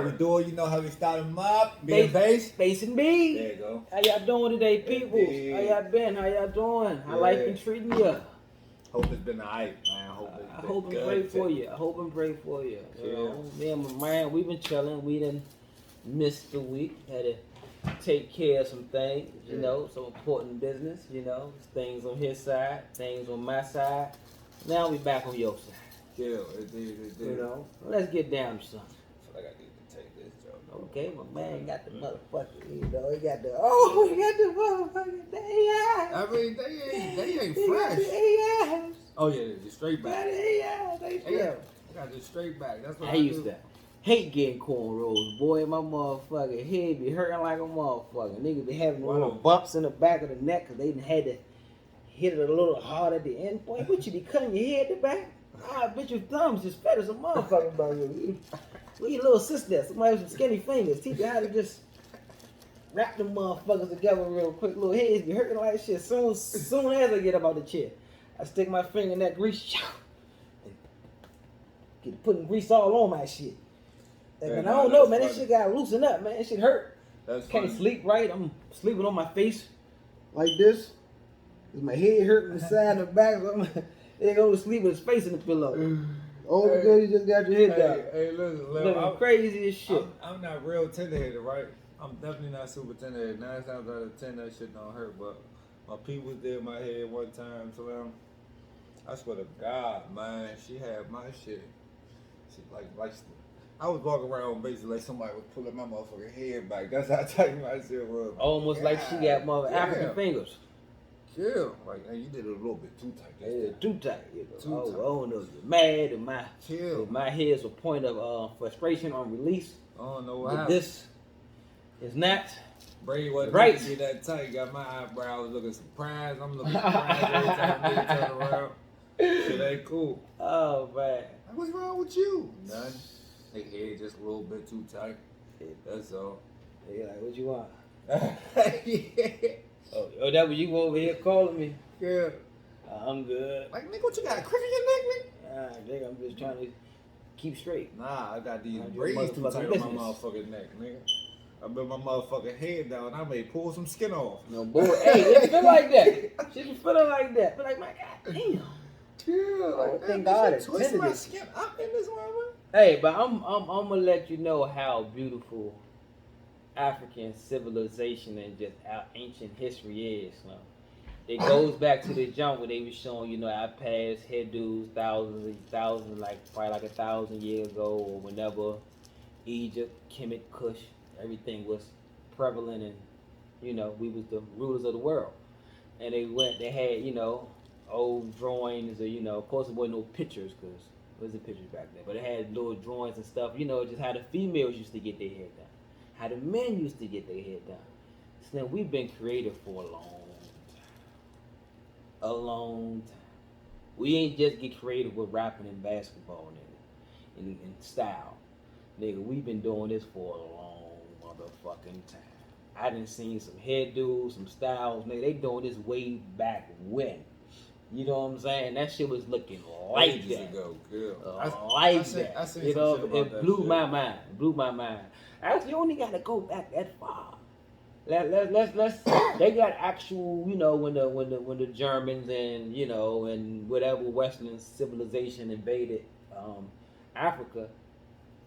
how we doing? You know how we start them up? B&Base? Base and B. There you go. How y'all doing today, people? How y'all been? How y'all doing? How life been treating you? Hope it's been alright, man. I hope and pray for you. I hope and pray for you. You know, me and my man, we've been chilling. We done missed the week. Had to take care of some things, you know, some important business, you know. Things on his side, things on my side. Now we back on your side. Yeah, it did. You know, let's get down to something. I feel like I need to take this joke. Okay, my man got the motherfucker, you know, he got the motherfucker, I mean, they ain't fresh. Oh yeah, the straight back. I got the straight back. That's what I used to hate getting cornrows, boy. My motherfucking head be hurting like a motherfucker. Niggas be having little bumps in the back of the neck because they had to hit it a little hard at the end. Boy, what you be cutting your head the back? I bet your thumbs just fat as a motherfucker, bro. Where your little sister? Somebody with some skinny fingers. Teach you how to just wrap them motherfuckers together real quick. Little heads be hurting like shit. Soon as I get up out the chair, I stick my finger in that grease, and get putting grease all on my shit. And I don't know, man. This shit got loosened up, man. This shit hurt. Can't sleep right. I'm sleeping on my face like this. My head hurting the side and the back. They go to sleep with his face in the pillow. Oh, because you just got your head down. Hey, listen, I'm crazy as shit. I'm not real tender-headed, right? I'm definitely not super tender-headed. 9 times out of 10, that shit don't hurt. But my people did my head one time, so I swear to God, man, she had my shit. She like I was walking around basically like somebody was pulling my motherfucking head back. That's how tight my shit was. Almost like she got African fingers. Yeah, like you did it a little bit too tight. Yeah, too tight. You know. Too tight. I don't know if you're mad or my head's a point of frustration on release. I don't know what but happened. This is not Brady wasn't right. Get that tight. Got my eyebrows looking surprised. I'm looking surprised every time they turn around. Shit ain't cool. Oh man. What's wrong with you? None. They head just a little bit too tight. That's all. Yeah, like what you want? Yeah. Oh, that was you over here calling me? Yeah. I'm good. Like, nigga, what you got? A crick in your neck, nigga? Nigga, I'm just trying to keep straight. Nah, I got these braids too tight on my motherfucking neck, nigga. I bet my motherfucking head down. I may pull some skin off. No, boy. Hey, it feel like that. She be feeling like that. But like, my God damn. Yeah, like, thank God it's twist my skin up in this one. Hey, but I'm gonna let you know how beautiful African civilization and just our ancient history is. It goes back to the jump where they were showing, you know, our past hairdos thousands, like probably like 1,000 years ago, or whenever Egypt, Kemet, Kush, everything was prevalent, and you know we was the rulers of the world. And they had, you know, old drawings, or you know, of course there wasn't no pictures because there wasn't pictures back then, but it had little drawings and stuff. You know, just how the females used to get their hair done, how the men used to get their hair done. So then we've been creative for a long time. We ain't just get creative with rapping and basketball, nigga, and style. Nigga, we've been doing this for a long motherfucking time. I done seen some hairdos, some styles, nigga. They doing this way back when. You know what I'm saying? That shit was looking like that. Ago, like that. I seen you know, it blew shit. my mind. Blew my mind. You only gotta go back that far. Let's they got actual, you know, when the Germans and, you know, and whatever Western civilization invaded Africa,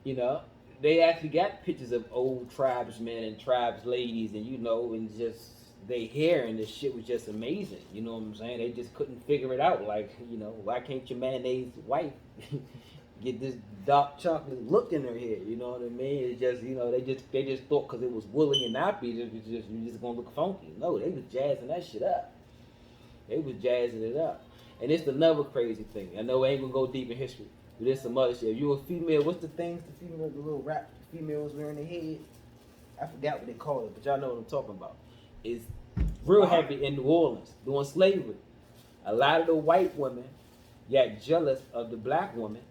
you know, they actually got pictures of old tribesmen and tribes ladies, and you know, and just they hair and this shit was just amazing. You know what I'm saying? They just couldn't figure it out. Like, you know, why can't your mayonnaise wife get this dark chocolate look in her hair? You know what I mean? It's just, you know, they just thought because it was woolly and nappy, you're just gonna look funky. No, they was jazzing that shit up. They was jazzing it up. And it's another crazy thing. I know I ain't gonna go deep in history, but there's some other shit. If you a female, what's the things the little wrap the females wear in their head? I forgot what they call it, but y'all know what I'm talking about. It's real heavy in New Orleans during slavery. A lot of the white women got jealous of the black women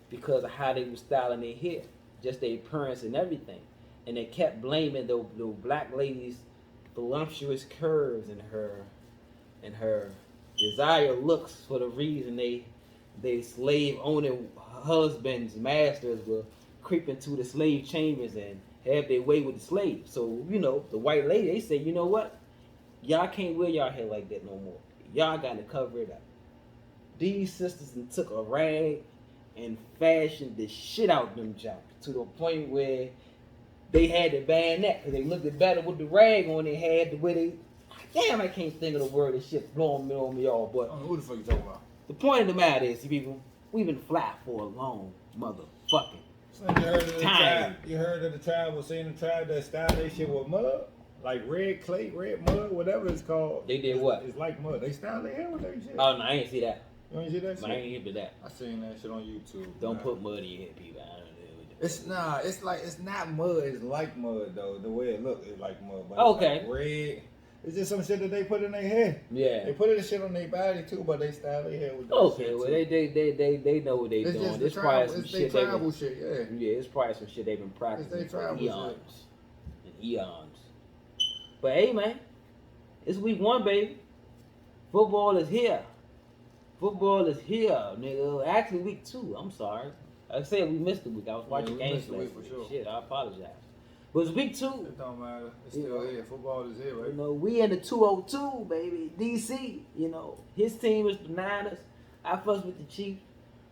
because of how they were styling their hair, just their appearance and everything. And they kept blaming the black lady's voluptuous curves and her desired looks for the reason they slave owning husbands, masters were creep into the slave chambers and have their way with the slaves. So, the white lady, they say, you know what? Y'all can't wear y'all hair like that no more. Y'all got to cover it up. These sisters took a rag and fashioned the shit out them jumps to the point where they had to ban that because they looked better with the rag on their head the way they. Damn, I can't think of the word. This shit blowing me on me all. But who the fuck you talking about? The point of the matter is, people, we've been fly for a long motherfucking time. You heard of the tribe was saying the tribe that styled their shit with mud? Like red clay, red mud, whatever it's called. They did what? It's like mud. They styled their hair with that shit. Oh, no, I ain't see that. You ain't see that shit? I ain't hip to that. I seen that shit on YouTube. Don't put mud in your head, people. I don't know. It's not mud. It's like mud though. The way it look is like mud. But okay. It's like red. It's just some shit that they put in their hair. Yeah. They put shit on their body too, but they style their hair with that okay, shit well too. they know what they it's doing. It's probably some shit. Tribal shit, yeah, it's probably some shit they've been practicing for eons and eons. But hey, man, it's week 1, baby. Football is here. Football is here, nigga. Actually, week 2. I'm sorry. I said we missed the week. I was watching games last week. Sure. Shit, I apologize. But it's week 2. It don't matter. It's still here. Football is here, right? We in the 202, baby. DC, his team is the Niners. I fuss with the Chiefs.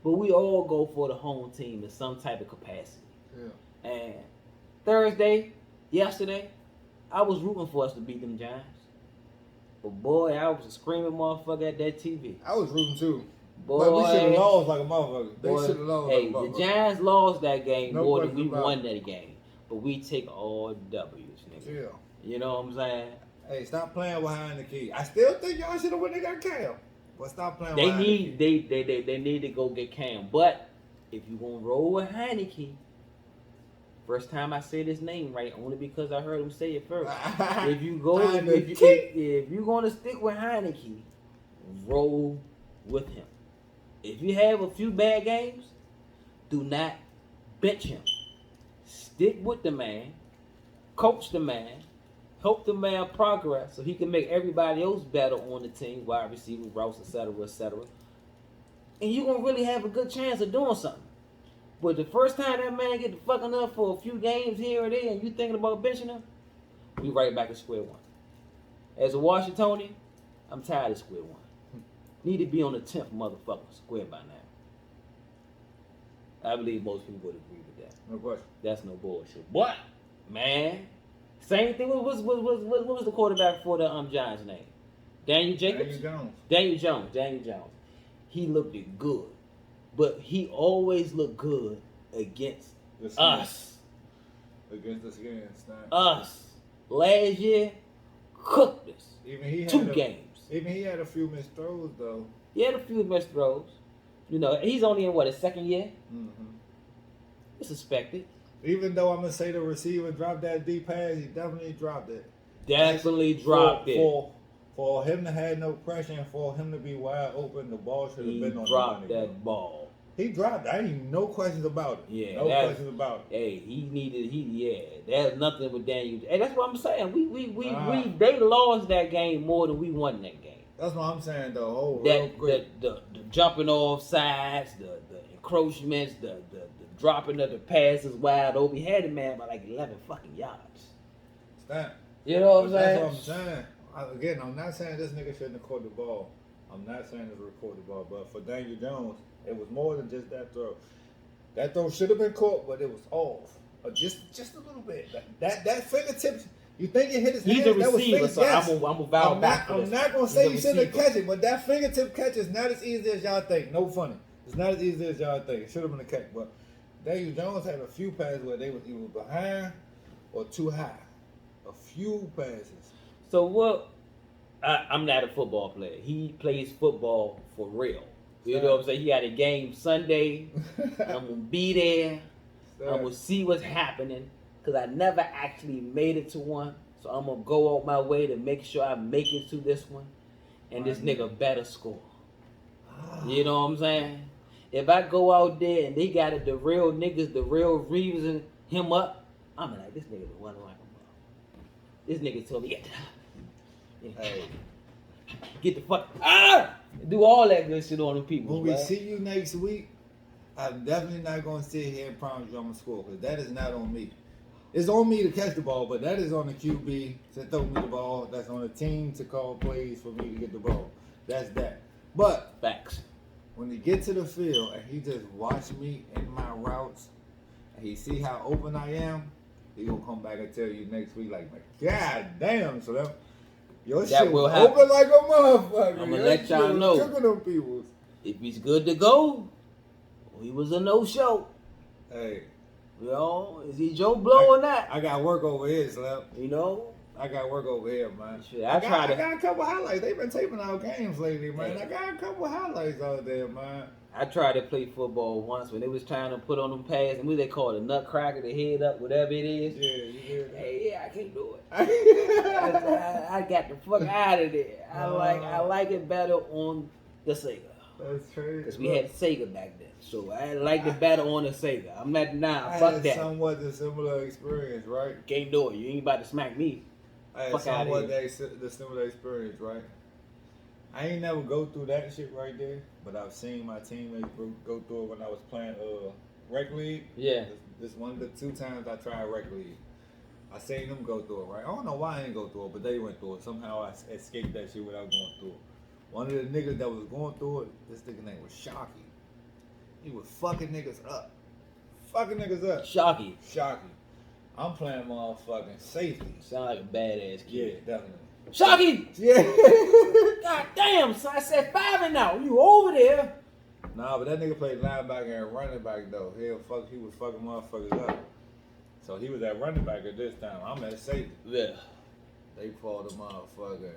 But we all go for the home team in some type of capacity. Yeah. And Thursday, yesterday, I was rooting for us to beat them Giants. But boy, I was a screaming motherfucker at that TV. I was rooting too. Boy, but we should have lost like a motherfucker. They should have lost like a motherfucker. The Giants lost that game more than we won it. that game. But we take all W's, nigga. Yeah. You know what I'm saying? Hey, stop playing behind the key. I still think y'all should have when they got Cam. But stop playing They behind need the key. they need to go get Cam. But if you gonna roll with Heineke, first time I say this name right, only because I heard him say it first. If you gonna stick with Heineke, roll with him. If you have a few bad games, do not bench him. Stick with the man, coach the man, help the man progress so he can make everybody else better on the team, wide receiver, routes, etc., etc. And you're going to really have a good chance of doing something. But the first time that man get the fucking up for a few games here or there and you thinking about benching him, we right back at square one. As a Washingtonian, I'm tired of square one. Need to be on the 10th motherfucking square by now. I believe most people would agree with that. No question. That's no bullshit. But, man, same thing. What was the quarterback for the Giants' name? Daniel Jacobs? Daniel Jones. He looked good. But he always looked good against us. Against us against us. Last year, cooked us. Even he had 2 games. Even he had a few missed throws, though. He had a few missed throws. He's only in, his second year? Mm-hmm. It's suspected. Even though I'm going to say the receiver dropped that deep pass, he definitely dropped it. Definitely dropped it. For him to have no pressure and for him to be wide open, the ball should have been on the money. He dropped that ball. He dropped it. I ain't no questions about it. Yeah, no questions about it. Hey, there's nothing with Daniel. Hey, that's what I'm saying. They lost that game more than we won that game. That's what I'm saying, though. The jumping off sides, the encroachments, the dropping of the passes wide open. We had the man by like 11 fucking yards. Stop. You know what I'm saying? That's what I'm saying. Again, I'm not saying this nigga shouldn't have caught the ball. I'm not saying it's a recorded ball, but for Daniel Jones, it was more than just that throw. That throw should have been caught, but it was off. Just a little bit. That fingertips, you think it hit his hand? He's a receiver, so yes. I'm a vowel back. I'm not going to say you shouldn't have catch it, but that fingertip catch is not as easy as y'all think. No funny. It's not as easy as y'all think. It should have been a catch, but Daniel Jones had a few passes where they was either behind or too high. A few passes. So what? I'm not a football player. He plays football for real. You know what I'm saying? He had a game Sunday. I'm going to be there. I'm going to see what's happening. Because I never actually made it to one. So I'm going to go out my way to make sure I make it to this one. And this nigga better score. You know what I'm saying? If I go out there and they got it, the real niggas, the real Reeves and him up, I'm like, this nigga the one like him. This nigga told me, hey, get the fuck do all that good shit on them people. When we see you next week, I'm definitely not going to sit here and promise you I'm going to score because that is not on me. It's on me to catch the ball, but that is on the QB to throw me the ball. That's on the team to call plays for me to get the ball. That's that. But Facts. when he get to the field and he just watch me in my routes and he see how open I am, he gonna come back and tell you next week like, God damn, so that your That shit will was happen. open like a motherfucker. I'ma Your let shit y'all was know. cooking them peoples. If he's good to go, he was a no-show. Hey, You know, is he Joe Blow or not? I got work over here, Slap. You know, I got work over here, man. Shit, I tried to. got a couple highlights. They've been taping out games lately, man. Yeah. I got a couple highlights out there, man. I tried to play football once when it was trying to put on them pads, and what they call it, a nutcracker, the head up, whatever it is. Yeah, you did that. Hey, yeah, I can't do it. I got the fuck out of there. I like it better on the Sega. That's crazy. Because we had Sega back then. So I like it better on the Sega. I'm not, I fuck had that. somewhat a similar experience, right? Can't do it. You ain't about to smack me. I had Fuck outta somewhat here. the similar experience, right? I ain't never go through that shit right there, but I've seen my teammates go through it when I was playing rec league. Yeah. This one of the 2 times I tried rec league. I seen them go through it, right? I don't know why I didn't go through it, but they went through it. Somehow I escaped that shit without going through it. One of the niggas that was going through it, this nigga name was Shocky. He was fucking niggas up. Shocky. Shocky. I'm playing motherfucking safety. Sound like a badass Yeah, kid. definitely. Shocky! Yeah. God damn, so I said 5 and out. You over there. Nah, but that nigga played linebacker and running back though. He was fucking motherfuckers up. So he was at running back at this time. I'm at safety. Yeah. They called the motherfucker.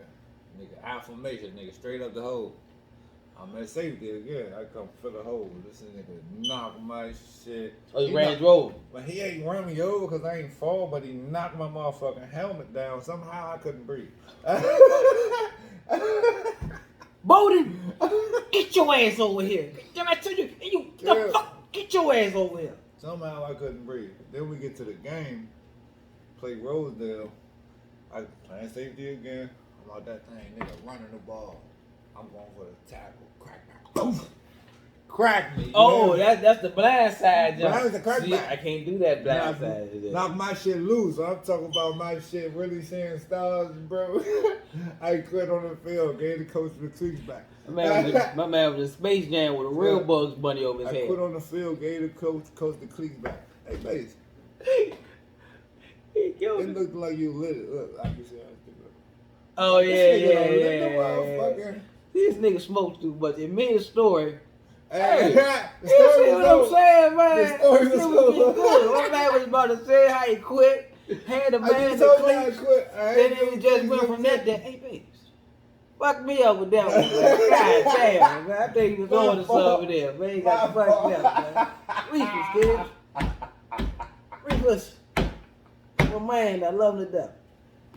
Nigga, affirmation, nigga, straight up the hole. I'm at safety again. I come for the hole. This nigga knock my shit. Oh, you He ran knocked- roll. But he ain't run me over because I ain't fall, but he knocked my motherfucking helmet down. Somehow I couldn't breathe. Bowden, get your ass over here. Did I tell you? Yeah. Get your ass over here. Somehow I couldn't breathe. Then we get to the game, play Rosedale. I playing safety again. I'm out that thing, nigga running the ball. I'm going for the tackle. Crack back. Boom. Crack me. Oh, man. that's the blind side, John. Blind is the crack See, back. I can't do that blind Knock, side. knock my shit loose. I'm talking about my shit really seeing stars, bro. I quit on the field. Gave the coach the cleats back. My man was in Space Jam with a real Yeah. Bugs Bunny over his I head. quit on the field. Gave the coach the cleats back. Hey, base. He killed It it. looked like you lit it. Look, I can see how it's doing. Oh, yeah, This nigga yeah, done lit yeah. the motherfucker. This nigga smoked too much. It made a story. Hey, You see what I'm saying, man? The story was This was getting over. good. My man was about to say how he quit, had a I man just to told you I clean, quit. I then ain't it just went from that to, hey, babes, fuck me up with that one, man. God damn, man. I think he was on to something there, man. He got My fucked up, man. Reefers, kids. Reefers. My man, I love him to death.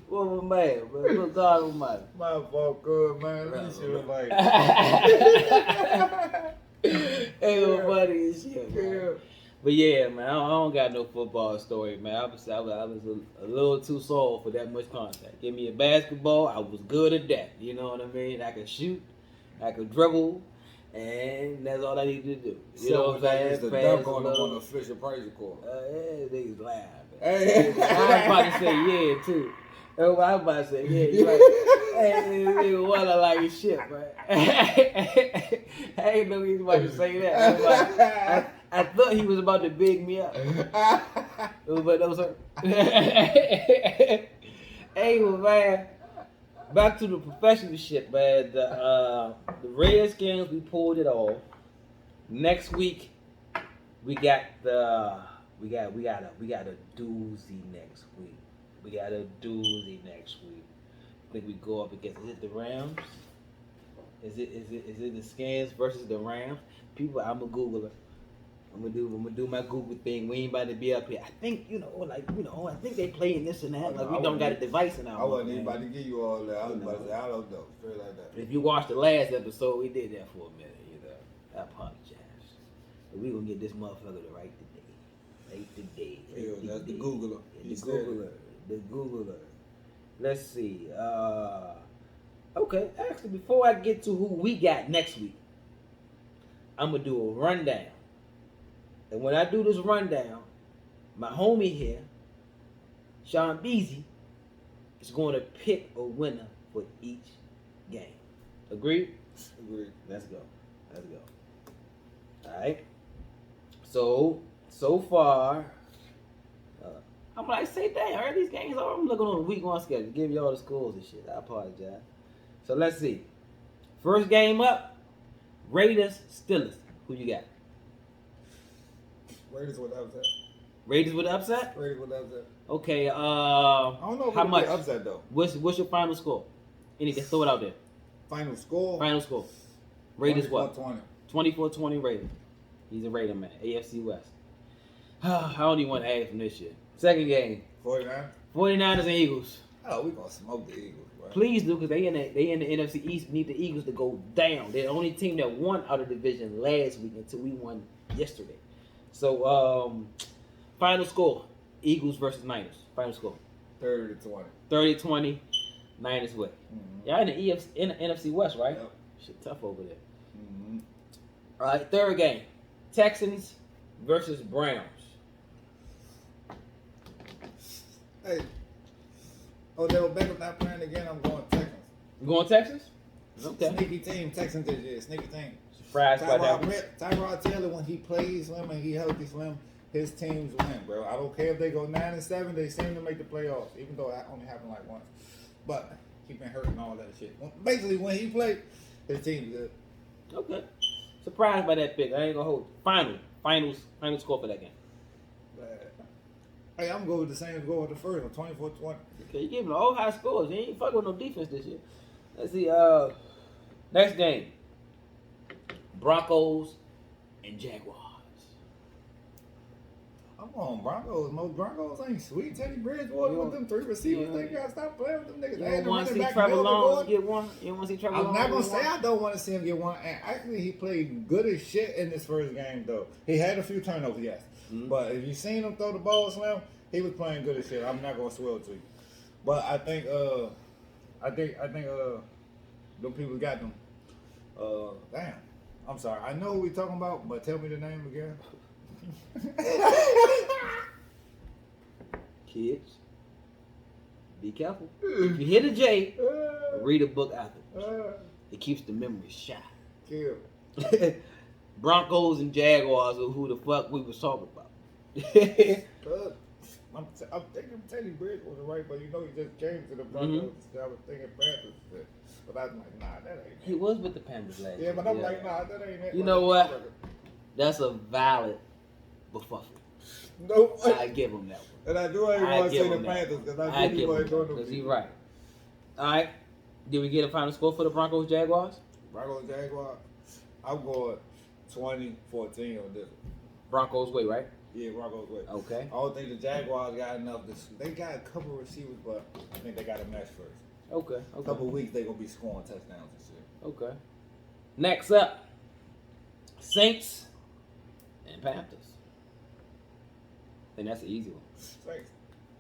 What my man, man. Good God Almighty. My fault, good man. This shit was like. Ain't no funny as shit, man. Yeah. But yeah, man, I don't got no football story, man. I was a little too soft for that much contact. Give me a basketball, I was good at that. You know what I mean? I could shoot, I could dribble, and that's all I needed to do. You know what I'm saying? Used to Pass dunk a on him little. on the Fisher Price court. Yeah, niggas laugh. Hey. I was about to say yeah too. That's what I was about to say. Yeah, you right. Hey, nigga, what I like his shit, man. I ain't know he was about to say that. I thought he was about to big me up. But no, sir. Hey, well, man. Back to the professional shit, man. The Redskins, we pulled it off. Next week, we got a doozy next week. We got a doozy next week. I think we go up against, is it the Rams? Is it the Skins versus the Rams? People, I'm a Googler. I'm gonna do my Google thing. We ain't about to be up here. I think, I think they playing this and that. Oh, Like no, we don't got a device in our I wasn't man. even about to give you all that. I was about to say, I don't know. Straight like that. If you watched the last episode, we did that for a minute, I apologize. But we gonna get this motherfucker to right today. Yeah, that's the Googler. The He said Googler. The Googler. Let's see. Okay, actually, before I get to who we got next week, I'm gonna do a rundown And when I do this rundown, my homie here, Sean Beasy, is going to pick a winner for each game. Agreed? Agreed. Let's go. All right. So far, I'm like, say, dang, I heard these games are. I'm looking on the week 1 schedule, give you all the scores and shit. I apologize. So let's see. First game up, Raiders, Steelers. Who you got? Raiders with upset. Raiders with upset? Raiders with upset. Okay. I don't know if how much? Upset though. What's your final score? Anything? Throw it out there. Final score. Raiders what? 24-20. 24-20 Raiders. He's a Raider man. AFC West. I don't even want to ask him this shit. Second game. 49. 49ers and Eagles. Oh, we gonna smoke the Eagles, bro. Please do, because they in the NFC East. Need the Eagles to go down. They're the only team that won out of the division last week until we won yesterday. So, final score: Eagles versus Niners. Final score: 30-20. 30-20. Niners win. Mm-hmm. Y'all in the NFC West, right? Yep. Shit tough over there. Mm-hmm. All right, third game: Texans versus Browns. Hey, Odell Beckham not playing again. I'm going Texans. You going Texans? Okay. Sneaky team, Texans this year. Sneaky team. Surprised by that. Tyrod Taylor, when he plays Slim and he healthy Slim, his teams win, bro. I don't care if they go 9-7. They seem to make the playoffs, even though that only happened like once. But he been hurt and all that shit. Basically, when he played, his team's good. Okay. Surprised by that pick. I ain't gonna hold you. Final score for that game. Hey, I'm going with the same as going with the first one, 24-20. Okay, you giving all high scores. You ain't fucking with no defense this year. Let's see. Next game: Broncos and Jaguars. I'm on Broncos. Most Broncos ain't sweet. Teddy Bridgewater with them 3 receivers. Yeah. They gotta stop playing with them niggas. You They don't had the want to running see back Trevor Melvin Lawrence Gordon. get one? You don't want to see Trevor I'm Lawrence not gonna get say one? I don't want to see him get one. And actually, he played good as shit in this first game, though. He had a few turnovers, yes. Mm-hmm. But if you seen him throw the ball slam, he was playing good as shit. I'm not gonna swear to you. But I think them people got them. Damn. I'm sorry. I know who we talking about, but tell me the name again. Kids, be careful. If you hit a J, read a book afterwards. It keeps the memory shot. Kill. Broncos and Jaguars are who the fuck we was talking about. I'm thinking Teddy Bridgewater, right? But you know he just came to the Broncos. Mm-hmm. I was thinking Panthers. But I was like, nah, that ain't it. He was with the Panthers last year. Yeah, but I'm like, nah, that ain't it. You know what? That's a valid befuffle. No, I give him that one. and I do ain't want to say the Panthers because I do want to go to because he's right. All right. Did we get a final score for the Broncos Jaguars? Broncos Jaguars. I'm going 20-14 on this one. Broncos way, right? Yeah, Broncos way. Okay. I don't think the Jaguars got enough. They got a couple of receivers, but I think they got a match first. Okay. A couple of weeks they gonna be scoring touchdowns and shit. Okay. Next up, Saints and Panthers. I think that's an easy one. Saints.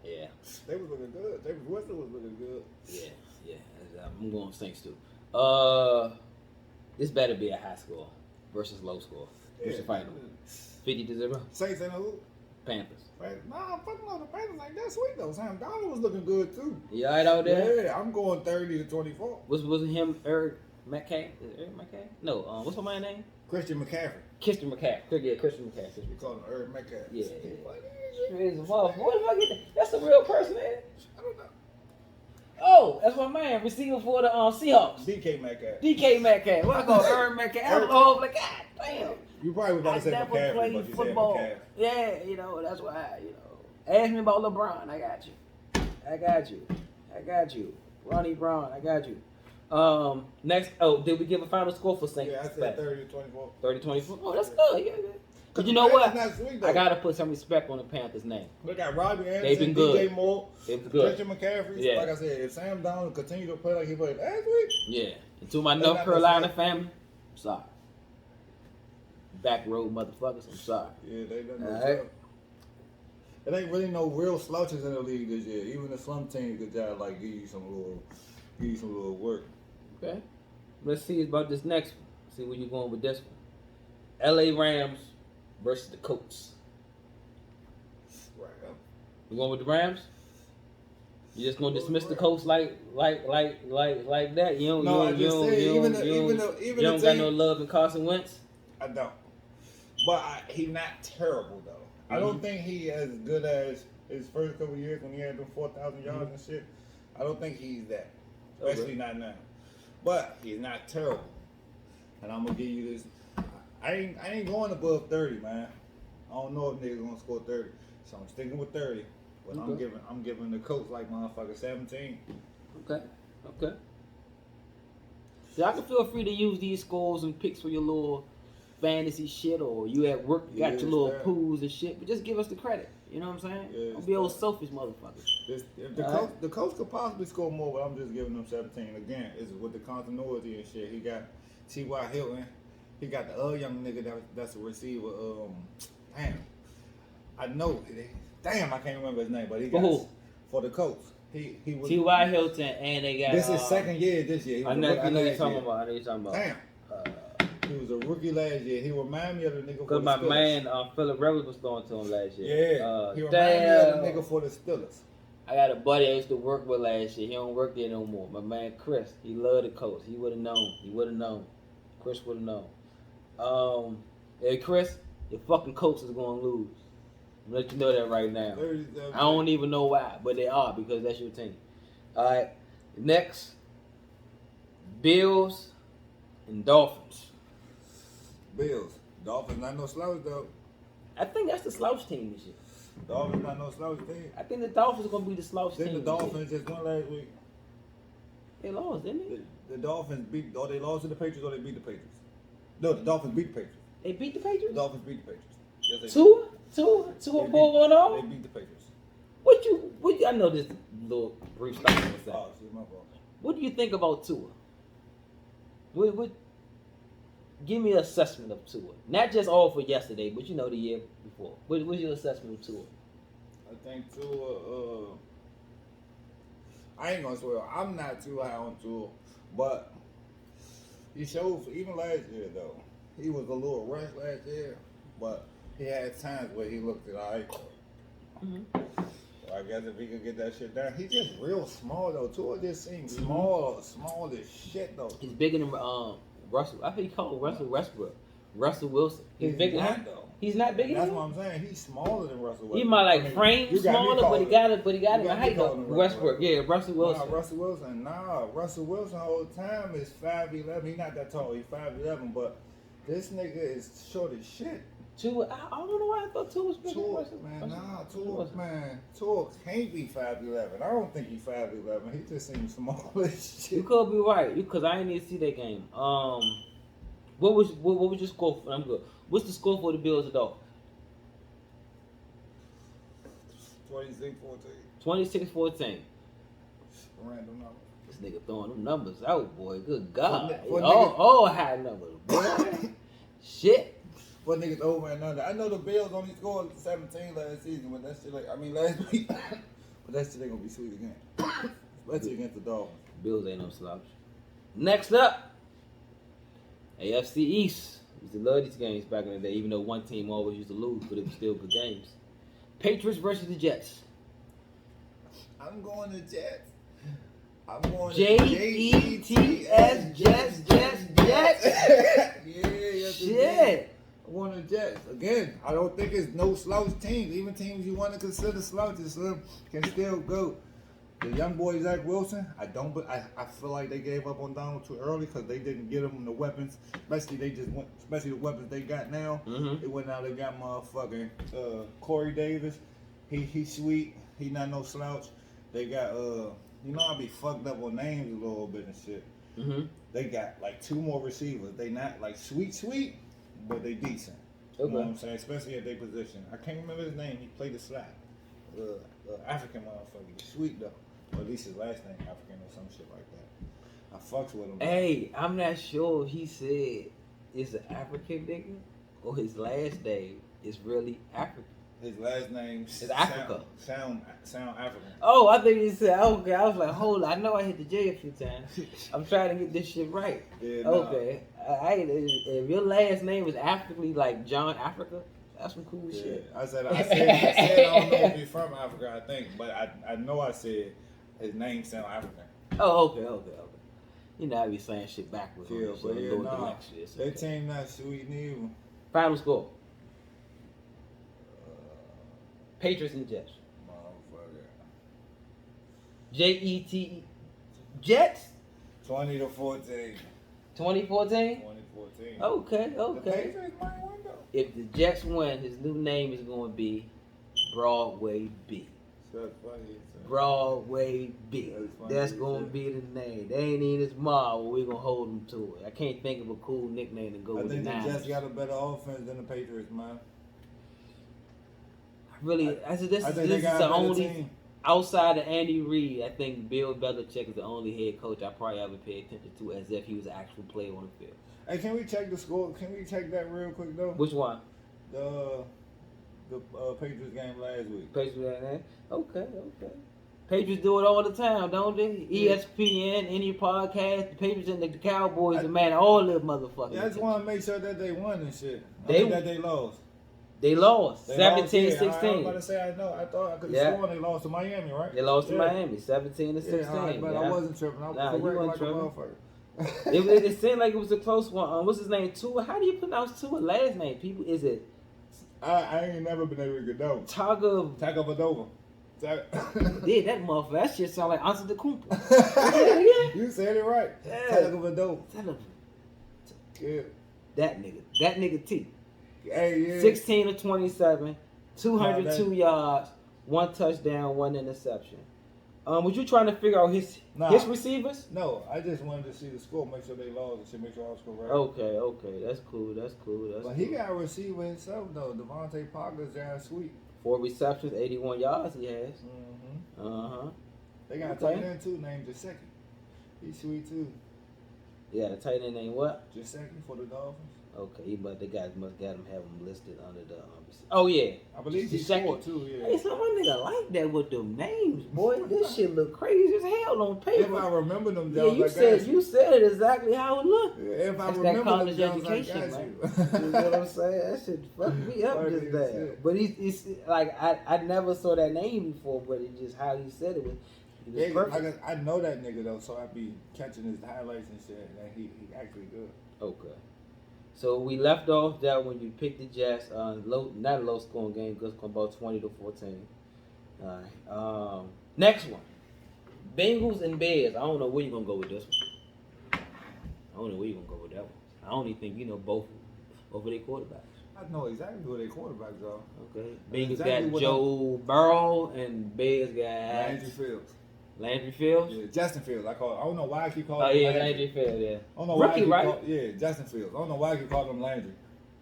Yeah. They was looking good. David Wilson was looking good. Yeah. I'm going Saints too. This better be a high score versus low score. What's the final? 50-0. Saints and who? Panthers. Nah, fucking no, the Panthers ain't that sweet though. Sam Donald was looking good too. You all right out there? Yeah, I'm going 30-24. Was it him, Eric McCain? Is it Eric McCain? No, what's my man's name? Christian McCaffrey. Christian McCaffrey. Yeah, Christian McCaffrey. We call him Eric McCaffrey. Yeah. What Crazy motherfucker. What the fuck is that? That's a real person, man. I don't know. Oh, that's my man, receiver for the Seahawks. DK Metcalf. DK Metcalf. What I call Eric Metcalf? I was all like, God damn. You probably was about I to say never McCaffrey, played but you football. said McCaffrey. Yeah, that's why, Ask me about LeBron. I got you. Ronnie Brown, I got you. Next, did we give a final score for Saints? Yeah, I said 30-24. 30-24. Oh, that's good. Yeah. But you know what? Not sweet, though. I gotta put some respect on the Panthers' name. They got Robbie Anderson, They've been good. DJ Moore, They've been good. Christian McCaffrey. Yeah. Like I said, if Sam Donald continue to play like he played last week, Yeah. And to my They're North not Carolina the family, I'm sorry. Back road motherfuckers, I'm sorry. yeah, they done All no right. job. It ain't really no real slouches in the league this year. Even the slum team could just like give you some little work. Okay. Let's see about this next one. See where you're going with this one. LA Rams versus the Colts. Right. You going with the Rams? You just gonna dismiss the Colts like that? You don't, No, you don't got no love in Carson Wentz. I don't. But he's not terrible though. I don't think he as good as his first couple of years when he had them 4,000 yards and shit. I don't think he's that, especially not now. But he's not terrible. And I'm gonna give you this. I ain't going above 30, man. I don't know if niggas gonna score 30, so I'm sticking with 30. But I'm giving the Colts like motherfucker 17. Okay. Y'all can feel free to use these scores and picks for your little fantasy shit, or you at work got your little pools and shit. But just give us the credit. You know what I'm saying? Yeah, Don't be old selfish motherfuckers. The Colts could possibly score more, but I'm just giving them 17. Again, it's with the continuity and shit. He got T.Y. Hilton. He got the other young nigga that's a receiver. I know. Damn, I can't remember his name, but he got for the Colts. He was T.Y. Hilton, and they got this is second year this year. I know you're talking about. Damn. He was a rookie last year. He reminded me of the nigga for the Because my Steelers. man Phillip Rivers was throwing to him last year. Yeah. He reminded me of the nigga for the Steelers. I got a buddy I used to work with last year. He don't work there no more. My man Chris. He loved the Colts. He would have known. Chris would have known. Hey Chris, your fucking Colts is going to lose. I'm gonna let you know that right now. I don't even know why, but they are because that's your team. All right. Next, Bills and Dolphins. Bills. Dolphins not no slouch though. I think that's the slouch team this year. Dolphins not no slouch team. I think the Dolphins are gonna be the slouch team. The Dolphins just won last week. They lost, didn't they? The Dolphins they lost to the Patriots or they beat the Patriots. No, the Dolphins beat the Patriots. They beat the Patriots? The Dolphins beat the Patriots. Yes, Two or four going on? They beat the Patriots. What you I know this little brief stop on the side. Oh, shit, my fault. What do you think about Tua? What give me an assessment of Tua. Not just all for yesterday, but you know the year before. What's your assessment of Tua? I think Tua, I ain't gonna swear, I'm not too high on Tua, but he showed, even last year though, he was a little rushed last year, but he had times where he looked at alright. So I guess if he could get that shit down, he's just real small though. Tua just seems small as shit though. He's bigger than Russell. I think he called Russell Westbrook. Russell Wilson. He's bigger than him. Though. He's not bigger than him. That's what I'm saying. He's smaller than Russell Westbrook. He might frame smaller, but he got him in height though. Westbrook, yeah, Russell Wilson. Russell Wilson whole time is 5'11". He's not that tall. He's 5'11", but this nigga is short as shit. Tua, I don't know why I thought Tua was bigger than Russell. Tua can't be 5'11". I don't think he's 5'11". He just seems small as shit. You could be right, because I didn't even see that game. What was your score? I'm good. What's the score for the Bills and Dolphins? 26-14. 26-14. Random number. This nigga throwing them numbers out, boy. Good God. For all high numbers, boy. Shit. For niggas over and under. I know the Bills only scored 17 last season, but that shit last week. But that shit ain't gonna be sweet again. Especially against the Dolphins. Bills ain't no slouch. Next up, AFC East. We used to love these games back in the day, even though one team always used to lose, but it was still good games. Patriots versus the Jets. I'm going to Jets. I'm going Jets. Jets. Yeah, Shit. I want the Jets. Again, I don't think it's no slouch teams. Even teams you want to consider slouches can still go. The young boy Zach Wilson, I feel like they gave up on Donald too early because they didn't get him the weapons. Especially the weapons they got now. They went out and got motherfucking Corey Davis. He's sweet. He not no slouch. They got I be fucked up on names a little bit and shit. They got like 2 more receivers. They not like sweet, but they decent. You know what I'm saying? Especially at their position. I can't remember his name. He played the slot. African motherfucker. He's sweet though. Or at least his last name African or some shit like that. I fucks with him. Hey, I'm not sure if he said it's an African nigga or his last name is really African. His last name is Africa. Sound African. Oh, I think he said okay. I was like, hold on. I know I hit the J a few times. I'm trying to get this shit right. Yeah, okay. If your last name is African, like John Africa, That's some cool Yeah, shit. I said I don't know if he's from Africa, I think, but I know I said his name sound African. Oh, okay. You know, I be saying shit backwards. Yeah, On but this, yeah, nah, shit. that team not sweet neither. Final score. Patriots and Jets. Motherfucker. Jet. Jets. 20-14. 2014. 2014. Okay. The Patriots might win though. If the Jets win, his new name is going to be Broadway B. That's funny. Broadway B. That's funny, going to be the name. They ain't even his mom, but we're going to hold him to it. I can't think of a cool nickname to go with the Niners. I think the Jets got a better offense than the Patriots, man. Really, I said this is the only outside of Andy Reid. I think Bill Belichick is the only head coach I probably ever paid attention to as if he was an actual player on the field. Hey, can we check the score? Can we check that real quick though? Which one? The Patriots game last week. Patriots game. Okay. Patriots do it all the time, don't they? Yeah. ESPN, any podcast, the Patriots and the Cowboys, the man, all the motherfuckers. Yeah, I just want to make sure that they won and shit. That they lost. They lost. 17-16. I was about to say, I thought I could have sworn they lost to Miami, right? They lost to Miami, 17-16. Yeah, but I wasn't tripping. I was correct like a motherfucker. It seemed like it was a close one. What's his name? Tua. How do you pronounce Tua last name? People, is it? I ain't never been able to get down. Tagovailoa. Yeah, that motherfucker. That shit sound like Antetokounmpo. You said it right. Yeah. Tagovailoa. Yeah. That nigga T. Hey, yeah. 16 of 27, 202 yards, 1 touchdown, 1 interception. Was you trying to figure out his receivers? No, I just wanted to see the score, make sure they lost, and make sure I was correct. Okay, that's cool. But he got a receiver himself though. Devontae Parker's down sweet. 4 receptions, 81 yards he has. Mm-hmm. They got a tight end too, named Gesicki. He's sweet too. Yeah, the tight end named what? Gesicki for the Dolphins. Okay, but they must got him have him listed under the. Oh yeah, I believe he scored too. Yeah. Hey, some nigga like that with them names, boy. This shit look crazy as hell on paper. If I remember them, yeah, you said it exactly how it looked. Yeah, if I That's remember that college them, education, man. You know what I'm saying? That shit fucked me up just there. But he's like I never saw that name before, but it just how he said it was. Yeah, like I know that nigga though, so I be catching his highlights and shit, and he actually good. Okay. So we left off that when you picked the Jets, not a low scoring game, because it's about 20-14. All right. Next one, Bengals and Bears. I don't know where you're gonna go with this one. I don't know where you're gonna go with that one. I only think you know both of their quarterbacks. I know exactly who their quarterbacks are. Okay. Bengals got Joe Burrow and Bears got Landry Fields? Yeah, Justin Fields. I don't know why I keep calling him Landry. Landry Fields, yeah. I don't know why Rookie, right? Justin Fields. I don't know why I keep calling him Landry.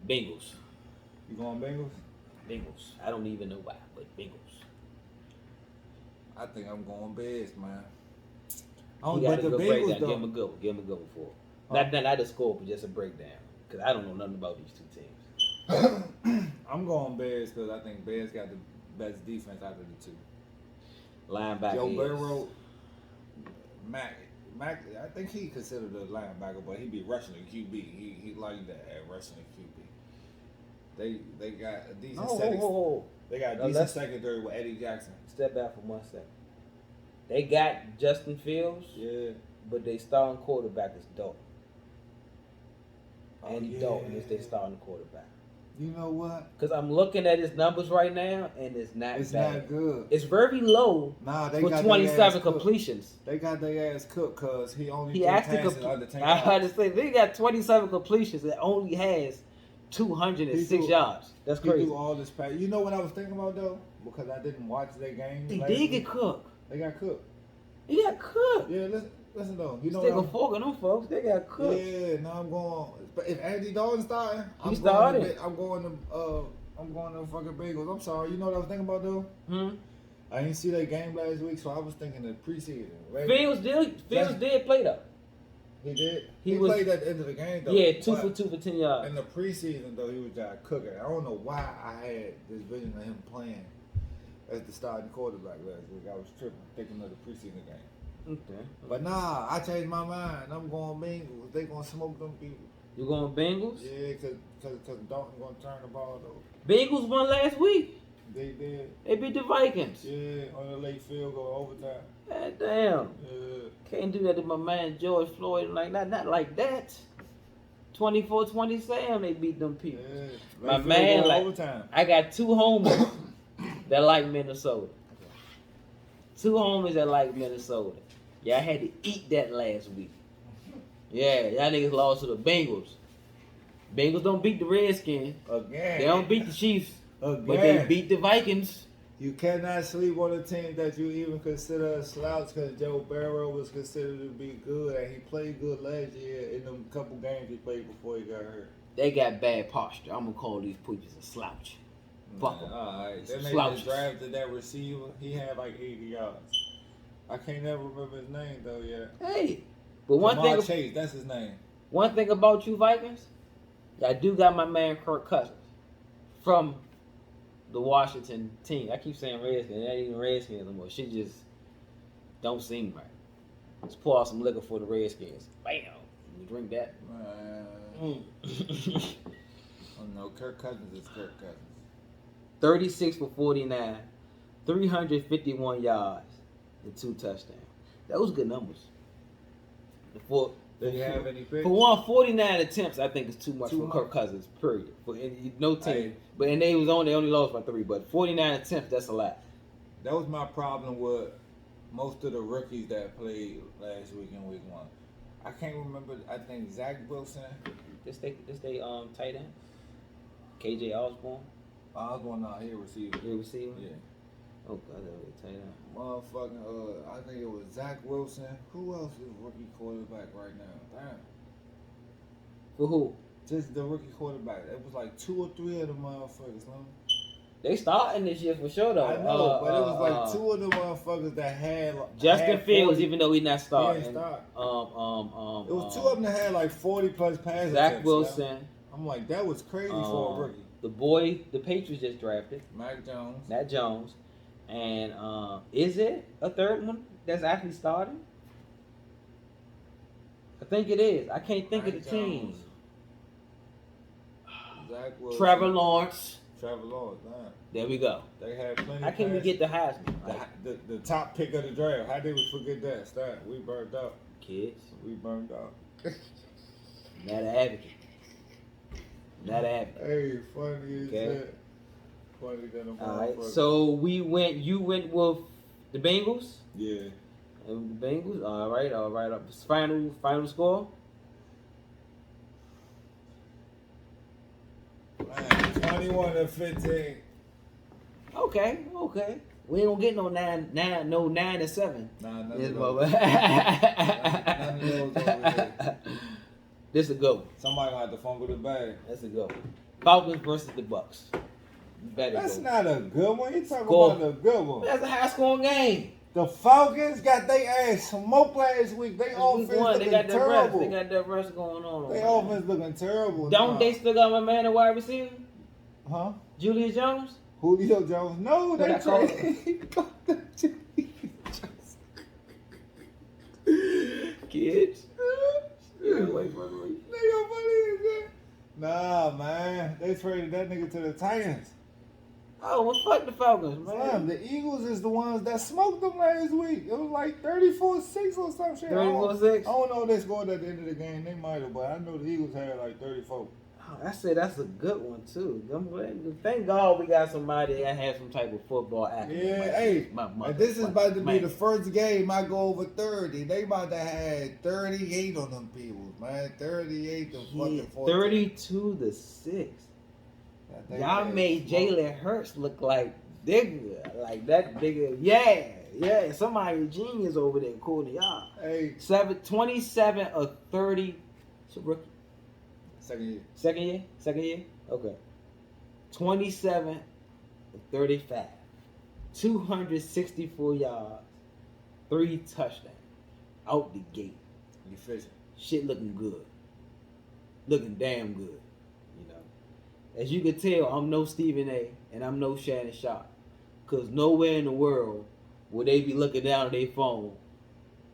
Bengals. You going Bengals? Bengals. I don't even know why, but Bengals. I think I'm going Bears, man. You got a good breakdown. Give him a good one for it. Not a score, but just a breakdown. Because I don't know nothing about these two teams. I'm going Bears because I think Bears got the best defense out of the two. Linebacker. Joe Burrow, Mac. I think he considered a linebacker, but he be rushing the QB. He like that at rushing the QB. They got a decent They got a decent secondary with Eddie Jackson. Step back for 1 second. They got Justin Fields. Yeah. But they starting quarterback is Dalton. Andy Dalton is their starting quarterback. You know what? Because I'm looking at his numbers right now, and it's not not good. It's very low they for got 27 completions. They got their ass cooked because he only threw passes under 10 yards. I had to say, they got 27 completions that only has 206 yards. That's crazy. He threw all this pass. You know what I was thinking about, though? Because I didn't watch their game. They did get cooked. They got cooked. He got cooked. Yeah, listen though. You know Stick a fork in them folks. They got cooked. Yeah, now I'm going. But if Andy Dalton starting, I'm going to fucking Bengals. I'm sorry. You know what I was thinking about though? I didn't see that game last week, so I was thinking the preseason. Fields did play though. He did. He played at the end of the game though. Yeah, 2 for 10 yards. In the preseason though, he was just cooking. I don't know why I had this vision of him playing as the starting quarterback last week. I was tripping, thinking of the preseason game. Okay. But nah, I changed my mind. I'm going Bengals. They gonna smoke them people. You going Bengals? Yeah, cause Dalton gonna turn the ball though. Bengals won last week. They did. They beat the Vikings. Yeah, on the late field goal overtime. God damn. Yeah. Can't do that to my man George Floyd like that. Not like that. 24-27 they beat them people. Yeah. My Late man, field goal like, overtime. I got two homies that like Minnesota. Two homies that like Minnesota. Yeah, I had to eat that last week. Yeah, y'all niggas lost to the Bengals. Bengals don't beat the Redskins. Again. They don't beat the Chiefs. Again. But they beat the Vikings. You cannot sleep on a team that you even consider a slouch because Joe Burrow was considered to be good and he played good last year in the couple games he played before he got hurt. They got bad posture. I'm gonna call these people a slouch. Fuck 'em. Alright. Then they Slouches. just drafted that receiver. He had like 80 yards. I can't never remember his name though yet. Hey, but one thing, Chase, that's his name. one thing about you Vikings, I do got my man Kirk Cousins from the Washington team. I keep saying Redskins. It ain't even Redskins no more. Shit just don't seem right. Let's pour out some liquor for the Redskins. Bam. You drink that. Oh no, Kirk Cousins is Kirk Cousins. 36 for 49, 351 yards, and 2 touchdowns. That was good numbers. Did he have any picks? For 149 attempts, I think it's too much for much. Kirk Cousins. Period. For no team, Hey. but and they only lost by 3. But 49 attempts, that's a lot. That was my problem with most of the rookies that played last week in week 1. I can't remember. I think Zach Wilson. This they tight end. KJ Osborne. Osborne out here receiver. You receiver. Yeah. Oh God, that tight end. Motherfucking. I think it was Zach Wilson. Who else is rookie quarterback right now? Damn. For who? Just the rookie quarterback. It was like 2 or 3 of the motherfuckers. Huh? They starting this year for sure though. I know, but it was like 2 of the motherfuckers that had Justin had Fields, 40. even though he's not starting. He ain't start. It It was 2 of them that had like 40 plus passes. Zach Wilson. I'm like, that was crazy for a rookie. The boy, the Patriots just drafted. Mac Jones. Matt Jones. And is it a third one that's actually starting? I think it is. I can't think of the team. Zach Wilson. Trevor Lawrence. Trevor Lawrence, man. There we go. They had plenty. How can we get the Heisman? The top pick of the draft? How did we forget that? Start. We burned out. Kids. We burned out. Not an advocate. Not an advocate. Hey, funny as Okay. that. Funny than a All right. motherfucker. So you went with the Bengals. Yeah. And the Bengals. All right. Final score. Man, 21-15. Okay. We ain't gonna get no 9-7. Nah, none This of those. mother- None of those over here. This a go. Somebody gonna have to fumble the bag. That's a go. Falcons versus the Bucks. Better That's go. not a good one. You talking Score. about a good one. That's a high scoring game. The Falcons got their ass smoked last week. They Week offense one, looking they got that rest. terrible. They got that rest going on. They offense looking terrible. Don't now. they still got my man at wide receiver? Huh? Julius Jones? Julio Jones? No, What they I call traded. Kids. Stay away from me. Nigga, funny as that. Nah, man. They traded that nigga to the Titans. Oh, well, fuck the Falcons, man. Damn, the Eagles is the ones that smoked them last week. It was like 34-6 or some shit. 34-6? I don't know if they scored at the end of the game. They might have, but I know the Eagles had like 34. Oh, I said that's a good one, too. Thank God we got somebody that has some type of football acumen. Yeah, hey, and this is about to be the first game I go over 30. They about to have 38 on them people, man. 38 to fucking 40. 32-6. Y'all made Jalen Hurts look like nigga, like that nigga. Yeah. Somebody genius over there, cool to y'all. Hey, 27 of 30. It's a rookie. second year. Second year. Okay. 27 of 35. 264 yards. 3 touchdowns. Out the gate. Efficient. Shit looking good. Looking damn good. You know. As you can tell, I'm no Stephen A. and I'm no Shannon Sharp. Because nowhere in the world will they be looking down at their phone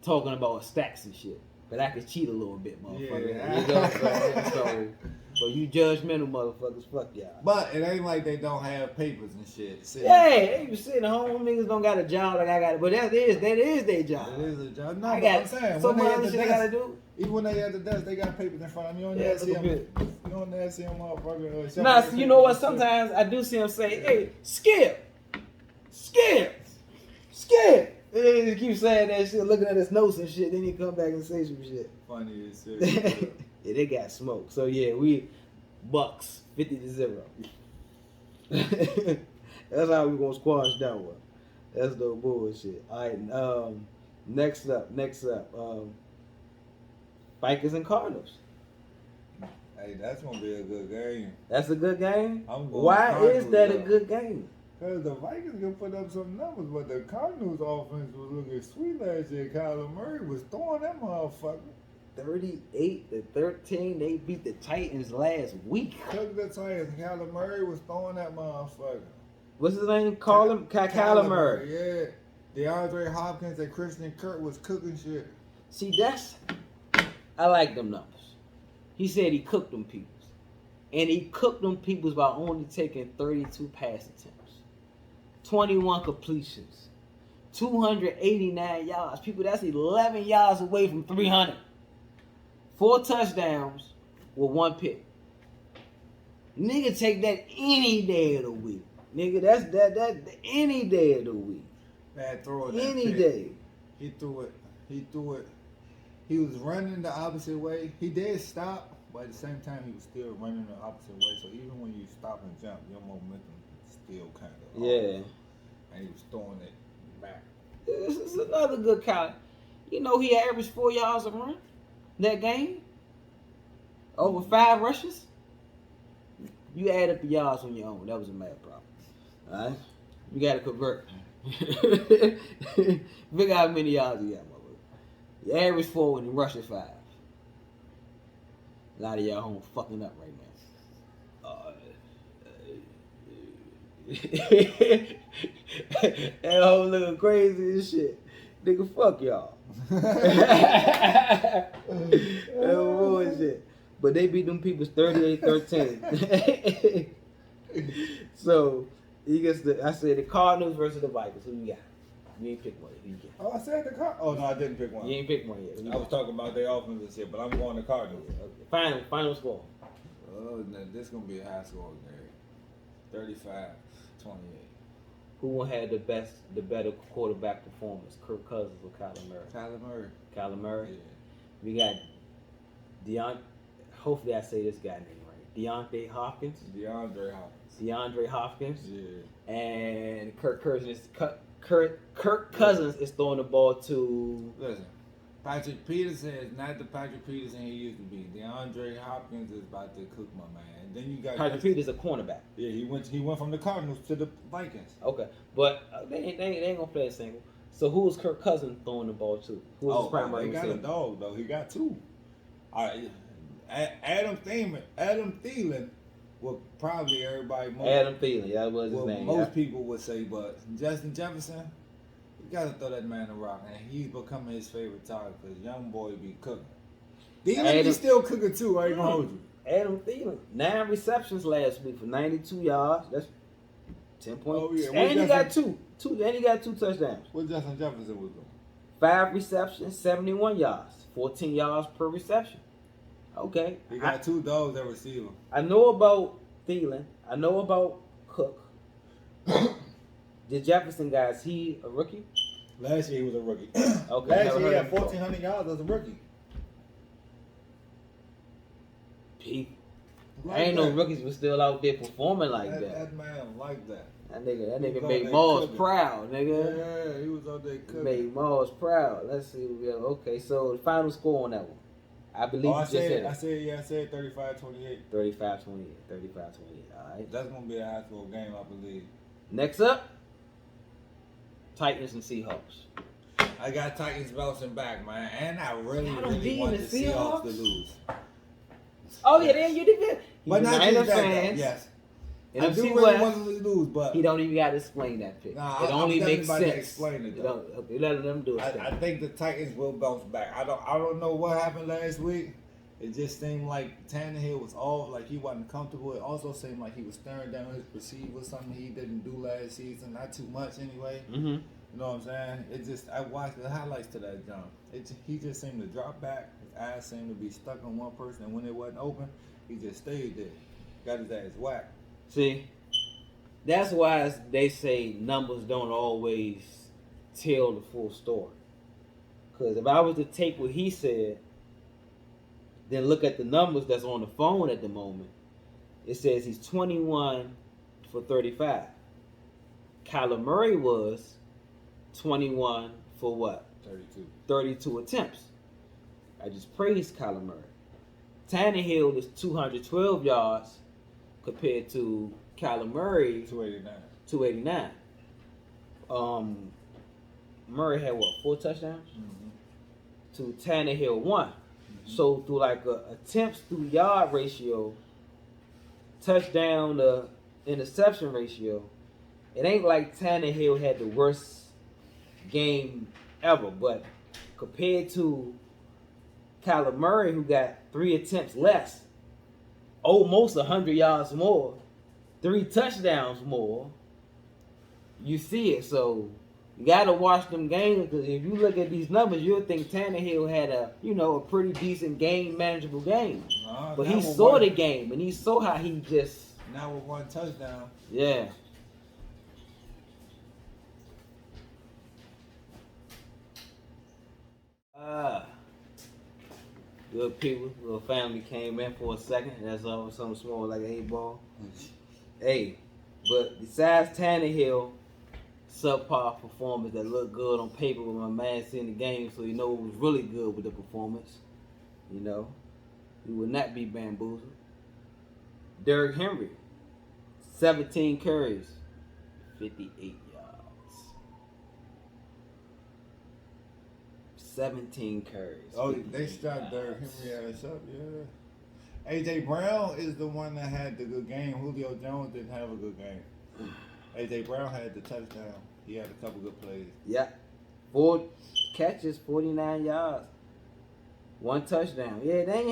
talking about stats and shit. But I could cheat a little bit, motherfucker. Yeah. You know what I'm saying? So you judgmental motherfuckers, fuck y'all. But it ain't like they don't have papers and shit. Yeah, they be sitting home. Niggas don't got a job like I got it. But that is their job. It is a job. No, I but got I'm saying, so when they much at other the shit I desk, gotta do. even when they at the desk, they got papers in front of them. You don't Yeah, never see look a them. You don't never see them motherfucker. Nah, so you know what? Sometimes I do see them say, "Hey, Skip." And they just keep saying that shit, looking at his notes and shit. Then he come back and say some shit. Funny as shit. Yeah, they got smoked. So yeah, we Bucks 50-0. That's how we gonna squash that one. That's no bullshit. All right. Next up. Vikings and Cardinals. Hey, that's gonna be a good game. That's a good game. I'm going Why is Cardinals, that a though. good game? Cause the Vikings can put up some numbers, but the Cardinals offense was looking sweet last year. Kyler Murray was throwing that motherfucker. 38-13. They beat the Titans last week. Took the Titans. Kyler Murray was throwing that motherfucker. What's his name? Call him Kyler Murray. Yeah. DeAndre Hopkins and Christian Kirk was cooking shit. See, I like them numbers. He said he cooked them peoples. And he cooked them peoples by only taking 32 pass attempts, 21 completions, 289 yards. People, that's 11 yards away from 300. 4 touchdowns with 1 pick. Nigga, take that any day of the week. Nigga, that's any day of the week. Bad throw. Any day. He threw it. He was running the opposite way. He did stop, but at the same time, he was still running the opposite way. So even when you stop and jump, your momentum is still kind of Yeah. off. And he was throwing it back. This is another good count. You know he averaged 4 yards a run that game. Over 5 rushes. You add up the yards on your own. That was a mad problem. All right, you got to convert. Figure out how many yards you got, motherfucker. You average 4 and you rush at 5. A lot of y'all home fucking up right now. That whole looking crazy as shit. Nigga, fuck y'all. That bullshit. But they beat them peoples 38-13. So he gets I said the Cardinals versus the Vikings. Who you got? You ain't pick one. Who you get? Oh, I said the Cardinals. Oh, no, I didn't pick one. You ain't pick one yet. I was talking about their offense and shit, but I'm going to Cardinals. Okay. Final score. Oh, no, this is going to be a high score game. 35-28. Who had the better quarterback performance? Kirk Cousins or Kyler Murray? Kyler Murray. Yeah. We got hopefully I say this guy name right. DeAndre Hopkins. Yeah. And Kirk Cousins is throwing the ball to. Listen, Patrick Peterson is not the Patrick Peterson he used to be. DeAndre Hopkins is about to cook my man. And then you got Patrick Peterson, a cornerback. Yeah, he went from the Cardinals to the Vikings. Okay, but they ain't gonna play a single. So who is Kirk Cousins throwing the ball to? Who is his primary He got receiver? a dog though. He got 2. All right, Adam Thielen. Well, probably everybody. Adam Thielen, that was his name. Most people would say, but Justin Jefferson, you gotta throw that man a rock, and he's becoming his favorite target because young boy be cooking. Thielen be still cooking too. I ain't gonna hold you. Adam Thielen, 9 receptions last week for 92 yards. That's 10 points. Oh, yeah. And he got two. And he got 2 touchdowns. What Justin Jefferson was doing? 5 receptions, 71 yards, 14 yards per reception. Okay. He got 2 dogs at receiver. I know about Thielen. I know about Cook. The Jefferson guy, is he a rookie? Last year he was a rookie. Okay. Last never year he heard had of him 1,400 yards as a rookie. I ain't no rookies was still out there performing like that. That man like that. That nigga was made out Moss there cooking. proud, nigga. Yeah, he was out there cooking. Made Moss proud. Let's see what we have. Okay, so the final score on that one. I believe I you just said it. I said 35-28. 35-28. 35-28. All right. That's gonna be a high score game, I believe. Next up, Titans and Seahawks. I got Titans bouncing back, man, and I really Y'all don't want beat the the Seahawks Seahawks? to lose. Oh yeah, then you did good. But not Niner just that, though. fans. Yes. And I do really want to lose, but he don't even got to explain that pick. Nah, it only makes sense. Explain it, though. Let them do it. I think the Titans will bounce back. I don't know what happened last week. It just seemed like Tannehill was off, like he wasn't comfortable. It also seemed like he was staring down his receiver, something he didn't do last season. Not too much anyway. Mm-hmm. You know what I'm saying? It just, I watched the highlights to that jump. He just seemed to drop back. His eyes seemed to be stuck on one person, and when it wasn't open, he just stayed there. Got his ass whacked. See, that's why they say numbers don't always tell the full story. Because if I was to take what he said, then look at the numbers that's on the phone at the moment. It says he's 21 for 35. Kyler Murray was 21 for what? 32 attempts. I just praised Kyler Murray. Tannehill is 212 yards compared to Kyler Murray 289. Murray had what, 4 touchdowns? Mm-hmm. To Tannehill 1. So through like attempts through yard ratio, touchdown to interception ratio, it ain't like Tannehill had the worst game ever. But compared to Kyler Murray, who got 3 attempts less, almost 100 yards more, 3 touchdowns more, you see it. So you gotta watch them games, because if you look at these numbers, you'll think Tannehill had a pretty decent game, manageable game. But he saw the game, and he saw how he just now with 1 touchdown. Yeah. Good people, little family came in for a second. That's all, something small like an 8-ball. Hey, but besides Tannehill, subpar performance that looked good on paper with my man seeing the game, so you know it was really good with the performance. You know, he would not be bamboozled. Derrick Henry, 17 carries, 58 yards. 17 carries. Oh, they strapped Derrick Henry ass up, yeah. A.J. Brown is the one that had the good game. Julio Jones didn't have a good game. A.J. Brown had the touchdown. He had a couple good plays. Yeah. 4 catches, 49 yards. 1 touchdown. Yeah, they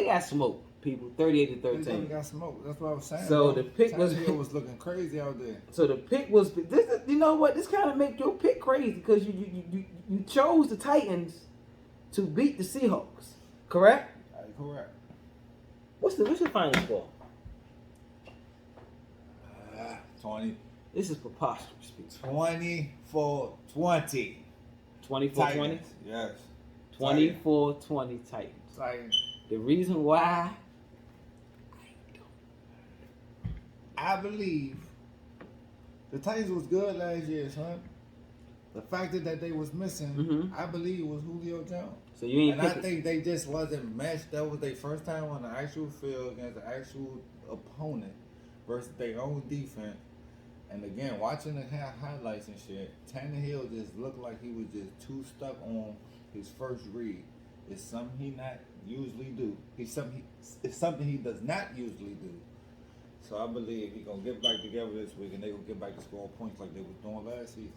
got smoked, people. 38-13. They got smoked. That's what I was saying. So bro. the pick was looking crazy out there. So the pick was this. You know what? This kind of make your pick crazy, because you chose the Titans to beat the Seahawks. Correct? Correct. What's your final score? 20. This is preposterous, people. 24-20. 24-20? Yes. 24-20 Titans. Titans. The reason why, I believe the Titans was good last year, son. The factor that they was missing, I believe, was Julio Jones. So you ain't. And I think they just wasn't matched. That was their first time on the actual field against the actual opponent versus their own defense. And again, watching the highlights and shit, Tannehill just looked like he was just too stuck on his first read. It's something he not usually do. It's something he does not usually do. So I believe he's gonna get back together this week, and they gonna get back to scoring points like they was doing last season.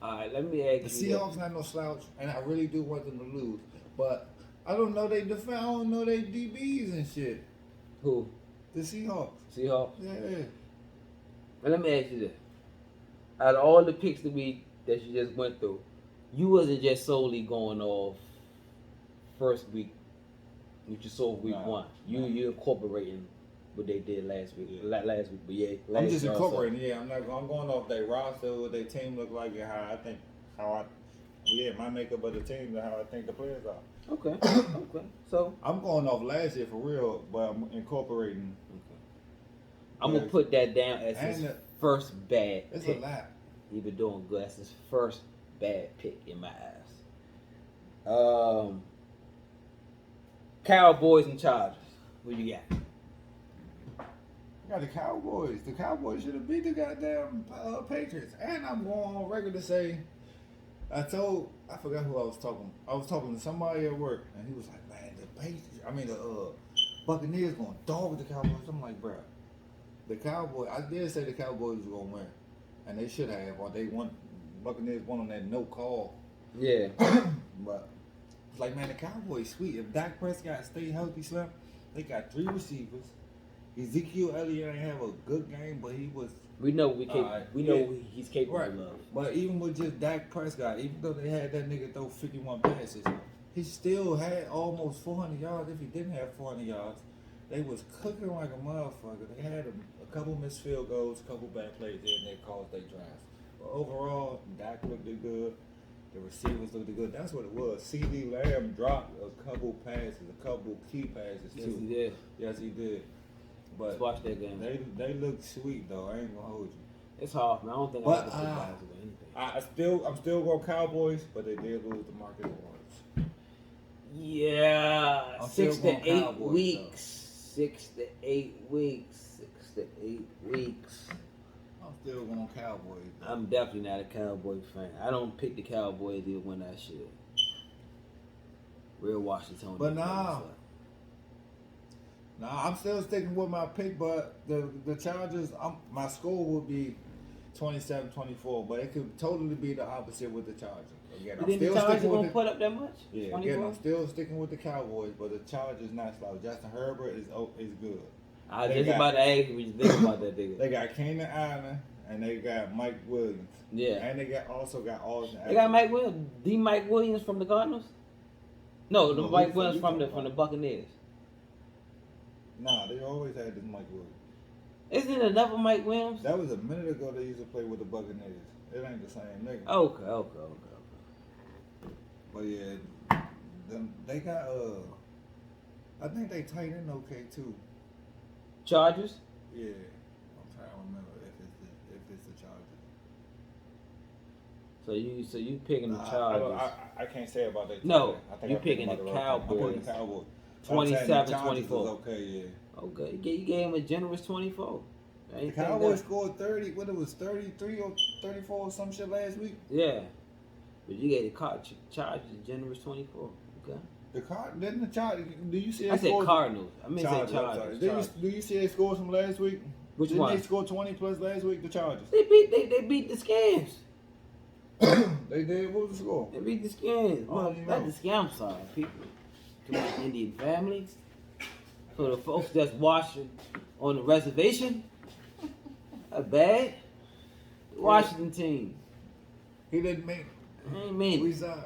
All right, let me ask you. The Seahawks not no slouch, and I really do want them to lose, but I don't know they defend. I don't know they DBs and shit. Who? The Seahawks. Seahawks. Yeah. But let me ask you this: out of all the picks that you just went through, you wasn't just solely going off first week. You just saw week 1. You incorporating what they did last week. Yeah. Last week, but yeah. I'm just incorporating. Yeah, I'm going off their roster, what their team look like, and my makeup of the team and how I think the players are. Okay. So I'm going off last year for real, but I'm incorporating. Okay. I'm gonna put that down as his first bad pick. It's a lot. He been doing good. That's his first bad pick in my eyes. Cowboys and Chargers. What you got? I got the Cowboys. The Cowboys should have beat the goddamn Patriots. And I'm going on record to say, I forgot who I was talking. I was talking to somebody at work, and he was like, "Man, the Buccaneers going dog with the Cowboys." I'm like, "Bro, the Cowboys. I did say the Cowboys was gonna win, and they should have. Or they won. Buccaneers won on that no call. Yeah. But it's like, man, the Cowboys sweet. If Dak Prescott stay healthy, Slim, they got 3 receivers. Ezekiel Elliott ain't have a good game, but he was. We know what he's capable Right. of. But even with just Dak Prescott, even though they had that nigga throw 51 passes, he still had almost 400 yards. If he didn't have 400 yards, they was cooking like a motherfucker. They had a couple missed field goals, a couple bad plays there, and they caused their drives. But overall, Dak looked good. The receivers looked good. That's what it was. CD Lamb dropped a couple passes, a couple key passes too. Yes, he did. Yes, he did. But let's watch that game. They look sweet though. I ain't gonna hold you. It's hard, man. I don't think But, I can put guys with anything. I'm still going Cowboys, but they did lose the Marcus Lawrence. Yeah, I'm 6 still to going 8 Cowboys, weeks. 6 to 8 weeks. 6 to 8 weeks. I'm still going Cowboys. Though. I'm definitely not a Cowboy fan. I don't pick the Cowboys to win that shit. Real Washington. But nah, I'm still sticking with my pick, but the Chargers, my score would be 27-24, but it could totally be the opposite with the Chargers. Again, You think the Chargers gonna put up that much? Yeah, 24? again, I'm still sticking with the Cowboys, but the Chargers not slow. Justin Herbert is good. I was just about to ask you what you think about that nigga. They got Keenan Allen and they got Mike Williams. Yeah. And they also got Austin. They got Mike Williams. The Mike Williams from the Cardinals? No, the No, Mike Williams from the Buccaneers. Nah, they always had this Mike Williams. Isn't it another Mike Williams? That was a minute ago they used to play with the Buccaneers. It ain't the same nigga. Okay. But yeah, they got I think they tight end okay too. Chargers? Yeah. I'm trying to remember if it's the Chargers. So you picking the Chargers? I can't say about that. No, I think you I'm picking about the right thing. I'm Cowboys. picking the Cowboys. 27-24. Okay, yeah. Okay, you gave him a generous 24. The Cowboys scored 30. What it was 33 or 34 or some shit last week. Yeah, but you gave the Chargers a generous 24. Okay. Didn't the Chargers? Do you see? I said Cardinals. I mean, say Chargers. Do you see they scores from last week? Which Didn't one? they score 20 plus last week? The Chargers. They beat the Scams. They did. What was the score? They beat the Scams. Oh, Well, you that's know. the Scam side, people. To my Indian family. For the folks that's watching on the reservation. A bad Washington team. He didn't make. I ain't mean We it. saw.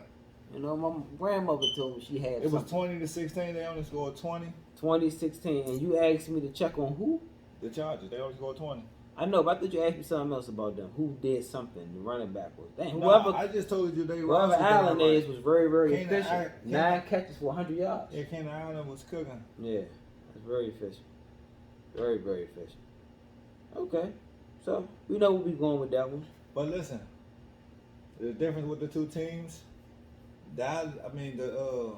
You know, my grandmother told me she had It was something. 20-16. They only scored 20. 2016, and you asked me to check on who? The Chargers. They only scored 20. I know, but I thought you asked me something else about them. Who did something? The running back was. Dang, No, I just told you they. whoever Allen is was very, very Keenan efficient. 9 catches for 100 yards. Yeah, Keenan Allen was cooking. Yeah, that's very efficient. Very, very efficient. Okay, so we know where we're going with that one. But listen, the difference with the two teams, the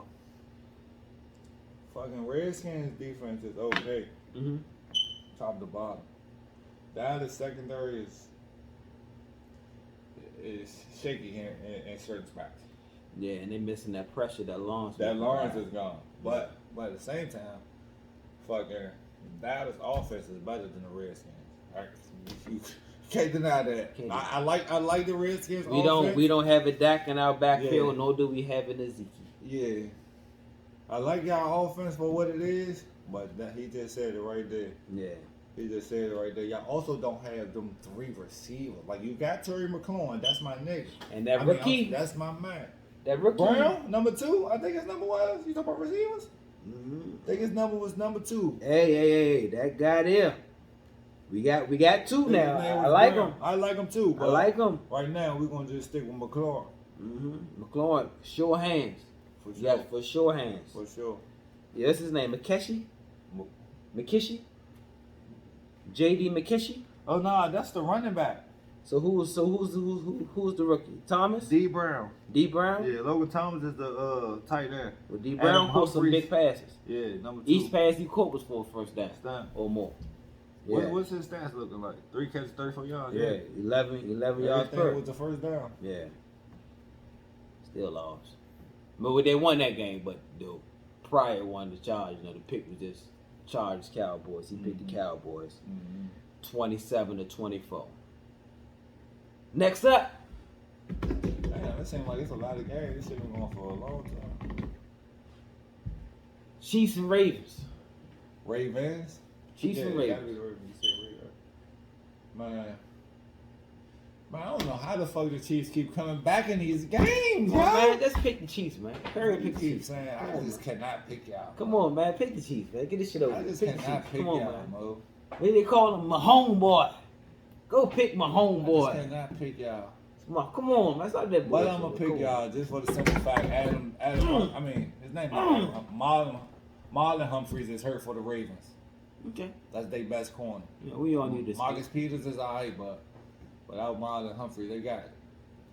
fucking Redskins defense is okay, Mm-hmm. top to bottom. Dallas secondary is shaky here in certain spots. Yeah, and they missing that pressure that Lawrence. That Lawrence is gone, but at the same time, fucking Dallas offense is better than the Redskins. Right? You can't deny that. Can't I like the Redskins. We don't have a Dak in our backfield, Yeah. nor do we have an Ezekiel. Yeah, I like y'all offense for what it is, but he just said it right there. Yeah. He just said it right there. Y'all also don't have them 3 receivers. Like, you got Terry McLaurin, that's my nigga. And that rookie, that's my man. that rookie. Brown, number 2. I think his number was. You talking about receivers? Mm-hmm. I think his number was number 2. Hey, that guy there. We got 2 now. His name I was like Brown. him. I like him too. I But like him. right now, we're gonna just stick with McLaurin. Mm-hmm. McLaurin, sure hands. For sure. Yeah, for sure hands. For sure. Yeah, that's his name. McKishy. J.D. McKishy. Oh no, that's the running back. Who's the rookie? Thomas. D Brown. D Brown. Yeah, Logan Thomas is the tight end. Well, D Brown Adam caught some Humphries. big passes. Yeah, number 2. Each pass he caught was for a first down Stamp. or more. Yeah. What's his stats looking like? 3 catches, 34 yards. Yeah, 11 yards Everything per. was the first down. Yeah. Still lost. But they won that game, but the prior one, the Chargers, the pick was just Chargers Cowboys. He picked the Cowboys. Mm-hmm. 27-24. Next up. Damn, it seems like it's a lot of games. This shit been going for a long time. Chiefs and Ravens. Ravens? Chiefs and Gotta Ravens. be the Ravens. You said Ravens. Man, I don't know how the fuck the Chiefs keep coming back in these games, Come bro. on, man, let's pick the Chiefs, man. Hurry and pick the Keep Chiefs. saying, Come I on, just man. cannot pick y'all. Come on, man. Pick the Chiefs, man. Get this shit over. I just Pick the cannot Chiefs. pick Come on, y'all, man. Mo. What they call him? My homeboy. Go pick my I homeboy. just cannot pick y'all. Come on, man. Stop that But bullshit. I'm gonna Come pick on. y'all just for the simple fact Adam I mean, his name is Marlon Humphreys is hurt for the Ravens. Okay. That's their best corner. Yeah, we all need this. Marcus Peters is alright, but without Marlon Humphrey, they got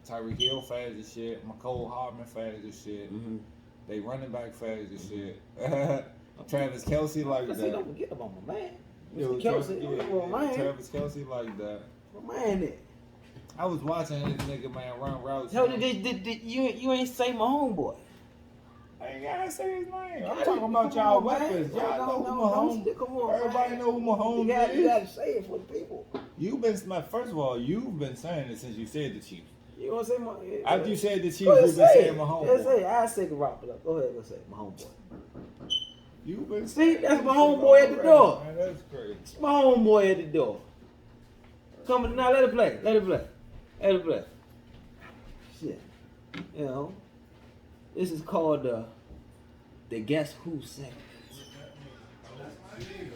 Tyreek Hill fast as shit, McCole Hardman fast as shit. Mm-hmm. They running back fast as shit. Travis Kelce like See, that. don't forget about my man. Yo, Mr. Kelce. My man. Travis Kelce like that. My man there. I was watching this nigga man run routes. Hell, you ain't say my homeboy. I ain't gotta say his name. I'm Come talking about y'all on, man. weapons. Y'all know who Mahomes. Come on, Everybody man. know who Mahomes You gotta is. say it for the people. You've been first of all, you've been saying it since you said the Chiefs. You want to say my? After you said the Chiefs, Go ahead, you've been say saying it. Mahomes. Let's say it. I say Garoppolo. Go ahead, let's say it. My homeboy. You've been See, that's my homeboy at the door. Man, that's crazy. It's my homeboy at the door. Coming now, let it play. Let it play. Let it play. Shit. You know, this is called the Guess Who segment.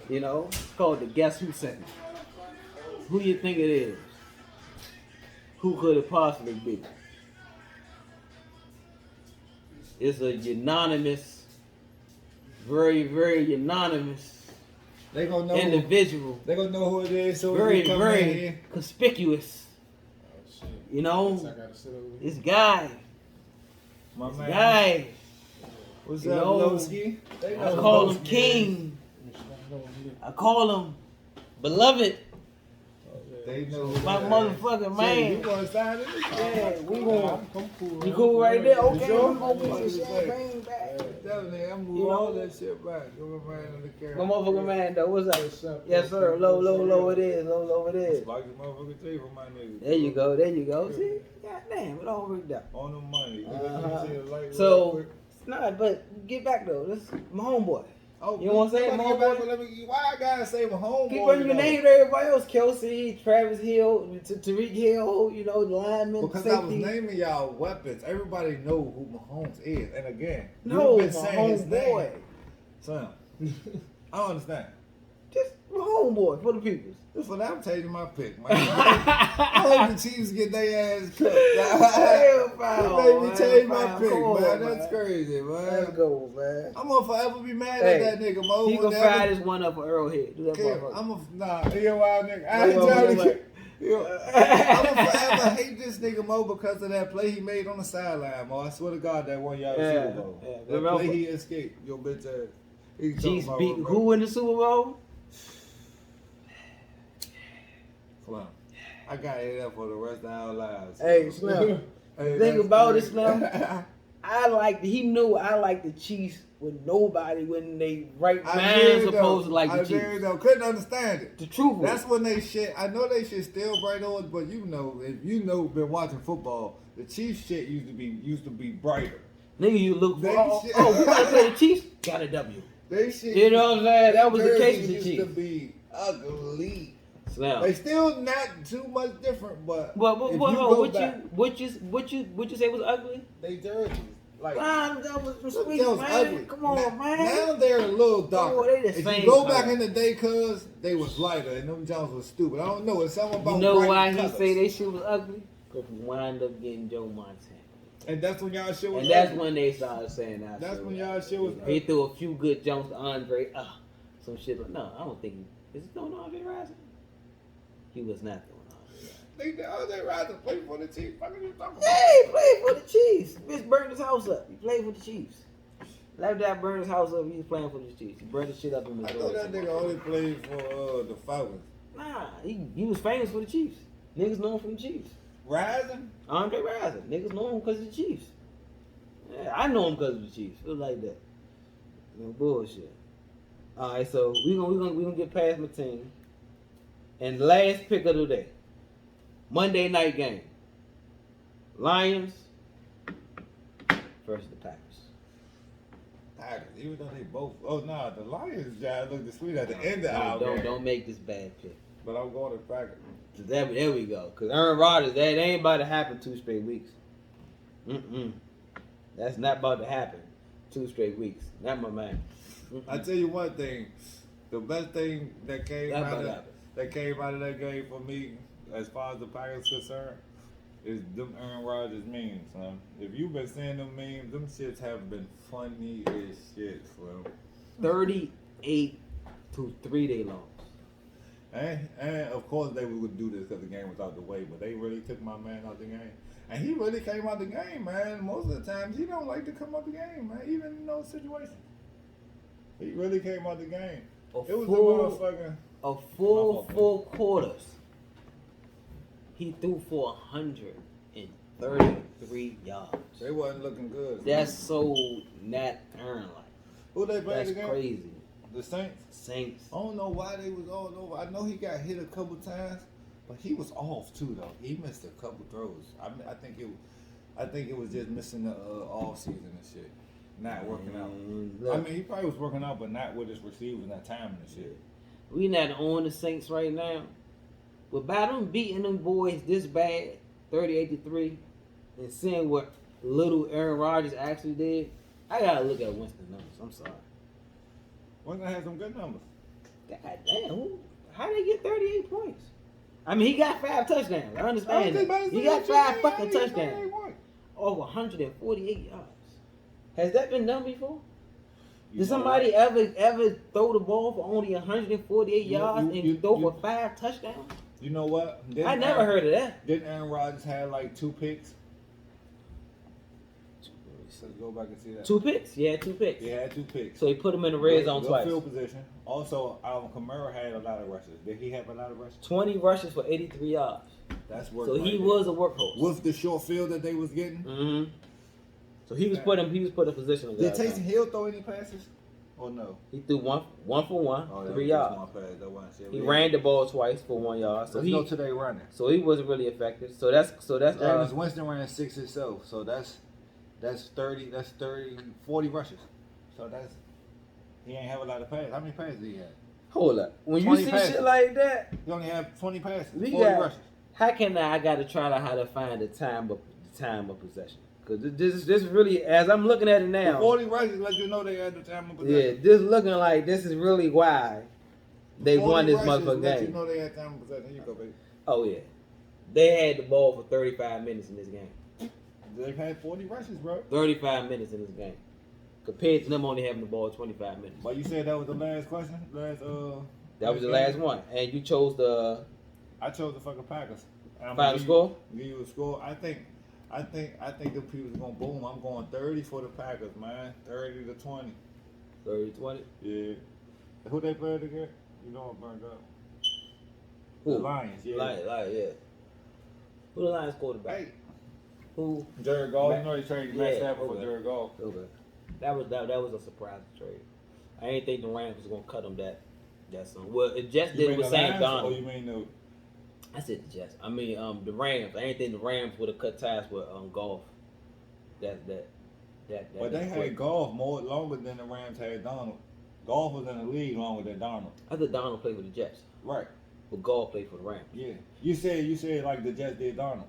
You know, it's called the Guess Who segment. Who you think it is? Who could it possibly be? It's a unanimous, very, very unanimous They gonna know. individual. They gonna know who it is. So Very, they come in very here. conspicuous. You know, this guy. My This man. guy. What's You up, know, Lowski? They know I who call him Lowski King. I call him Beloved. They know who My that motherfucking is. man. You wanna sign it? Yeah, we gonna. I'm cool. You cool right there? Okay, sure? we gonna put Yeah, some champagne back. Definitely, I'm You moving know? all that shit back. Give my man on the camera. My motherfucking man though, what's What's up? up? Yes sir, low it is, low it is. Like the motherfucking J for my nigga. There you go. See, goddamn, it all worked out. On the money. Uh-huh. See the light real So, quick. nah, but get back though. This is my homeboy. Oh, You wanna say let me my get back, homeboy? but let me- why I gotta say my homeboy? Keep running your though? name to everybody else. Kelsey, Travis Hill, Tariq Hill, you know, the lineman, Because I was safety. naming y'all weapons. Everybody know who Mahomes is. And again, No, you've been my saying his homeboy. name. Son, I don't understand. Just my homeboy for the peoples. For that, I'm changing my pick, man. I hope the Chiefs get their ass cooked. Hell, foul, They made me man. change my Foul. pick, Come on, man. man. That's crazy, man. Let's go, man. I'm gonna forever be mad Hey, at that nigga, Mo. He gonna Whenever- fire this one up for Arrowhead. Do that Okay, motherfucker. nah, he a wild nigga. I ain't Wait, trying wait, to wait. I'm gonna forever hate this nigga Mo because of that play he made on the sideline, Mo. I swear to God, that one y'all Yeah, Super Bowl. yeah. That Remember? play he escaped, your bitch ass. He talking Chiefs about beat remember. who in the Super Bowl? Come on. I got it up for the rest of our lives. Hey, Slim. Hey, Think that's about it, crazy. Slim. He knew I liked the Chiefs with nobody when they right I man did, supposed to though. like the I Chiefs. did, though. Couldn't understand it. The truth was. That's when they shit. I know they shit still bright on, but you know, if you know, been watching football, the Chiefs shit used to be brighter. Nigga, you look for, They oh, shit- we gotta play the Chiefs? Got a W. They shit. You know what I'm saying? That was the case with the used Chiefs. to be ugly. Slim. They still not too much different, but But if you what go you back, what you say was ugly? they jerseys like. Nah, that was That sweet, was man. ugly. Come on, now, man. Now they're a little darker. Oh, they the if same you go back color. in the day, cuz they was lighter and them Jones was stupid. I don't know. It's something about You know bright why he colors. say they shit was ugly? Because we wind up getting Joe Montana. And that's when y'all shit was. And that's ugly. when they started saying that. That's shit when was y'all ugly. shit was He ugly. threw a few good jumps to Andre. Some shit. But no, I don't think. Is it throwing Andre Rison? He was not throwing Andre Rison. They rather play for the Chiefs. What are you talking about? Yeah, he played for the Chiefs. Bitch burned his house up. He played for the Chiefs. After that burned his house up, he was playing for the Chiefs. He burned his shit up in I Missouri. thought that nigga only played for the Falcons. Nah, he was famous for the Chiefs. Niggas know him from the Chiefs. Rising? Andre Rison. Niggas know him because of the Chiefs. Yeah, I know him because of the Chiefs. It was like that. No bullshit. All right, so we gonna get past my team, And last pick of the day. Monday night game. Lions versus the Packers. Packers, even though they both. Oh no, the Lions Giants looked sweet at the end of our game. Don't make this bad pick. But I'm going to Packers. There we go. Because Aaron Rodgers, that ain't about to happen 2 straight weeks. That's not about to happen 2 straight weeks. Not my man. I tell you one thing. The best thing that came out of that game for me, as far as the Packers concerned, is them Aaron Rodgers memes, son. If you've been seeing them memes, them shits have been funny as shit, Slim. 38-3 they lost. And of course they would do this because the game was out the way, but they really took my man out the game. And he really came out the game, man. Most of the times he don't like to come out the game, man, even in those situations. He really came out the game. It was a full quarters. He threw for 133 yards. They wasn't looking good. That's so not Aaron like. Who they played against? That's crazy. The Saints? Saints. I don't know why they was all over. I know he got hit a couple times, but he was off too though. He missed a couple throws. I think it was just missing the off season and shit. Not working out. Look, I mean, he probably was working out, but not with his receivers, not timing and shit. We not on the Saints right now. But by them beating them boys this bad, 38-3, and seeing what little Aaron Rodgers actually did, I gotta look at Winston's numbers. I'm sorry. Winston had some good numbers. God damn, how they get 38 points? I mean, he got 5 touchdowns. I understand that. He got 5 fucking touchdowns. Over 148 yards. Has that been done before? Did somebody ever throw the ball for only 148 yards and throw for 5 touchdowns? You know what? I never heard of that. Didn't Aaron Rodgers have like 2 picks? Let's go back and see that. 2 picks? Yeah, 2 picks. He had 2 picks. So he put him in the red zone twice. Field position. Also, Alvin Kamara had a lot of rushes. Did he have a lot of rushes? 20 rushes for 83 yards. That's work. So he was a workhorse. With the short field that they was getting? Mm-hmm. So he was put in position. Did Taysom Hill throw any passes? Or no? He threw one for one, 3 yards. He ran the ball twice for 1 yard. So Let's go to their running. So he wasn't really effective. So that's Winston ran 6 himself. So that's 40 rushes. So he ain't have a lot of passes. How many passes did he have? Hold up. When you see passes. shit like that, you only have 20 passes. 40 rushes. How can I got to try how to find the time of possession? Because this really, as I'm looking at it now, 40 rushes let you know they had the time of possession. Yeah, this looking like this is really why they won this motherfucking game. You know they had time of possession. Here you go, baby. Oh yeah, they had the ball for 35 minutes in this game. They've had 40 rushes, bro. 35 minutes in this game, compared to them only having the ball 25 minutes. But you said that was the last question. That was the last one, and you chose the. I chose the fucking Packers. Final score? Give you a score. I think the people's gonna boom. I'm going 30 for the Packers, man. 30-20. 30-20? Yeah. Who they played again? You know I'm burned up. Who? The Lions, yeah. Lions, yeah. Who the Lions quarterback? Hey. Who? Jared Goff. You know they traded Matt Stafford for Jared Goff. Okay. That was a surprise trade. I didn't think the Rams was gonna cut him that soon. Well, it just did with Sam Darnold. Or you mean the? I said the Jets. I mean the Rams. I didn't think the Rams would have cut ties with Goff. But they had Goff longer than the Rams had Donald. Goff was in the league longer than Donald. I thought Donald played for the Jets. Right. But Goff played for the Rams. Yeah. You said like the Jets did Donald.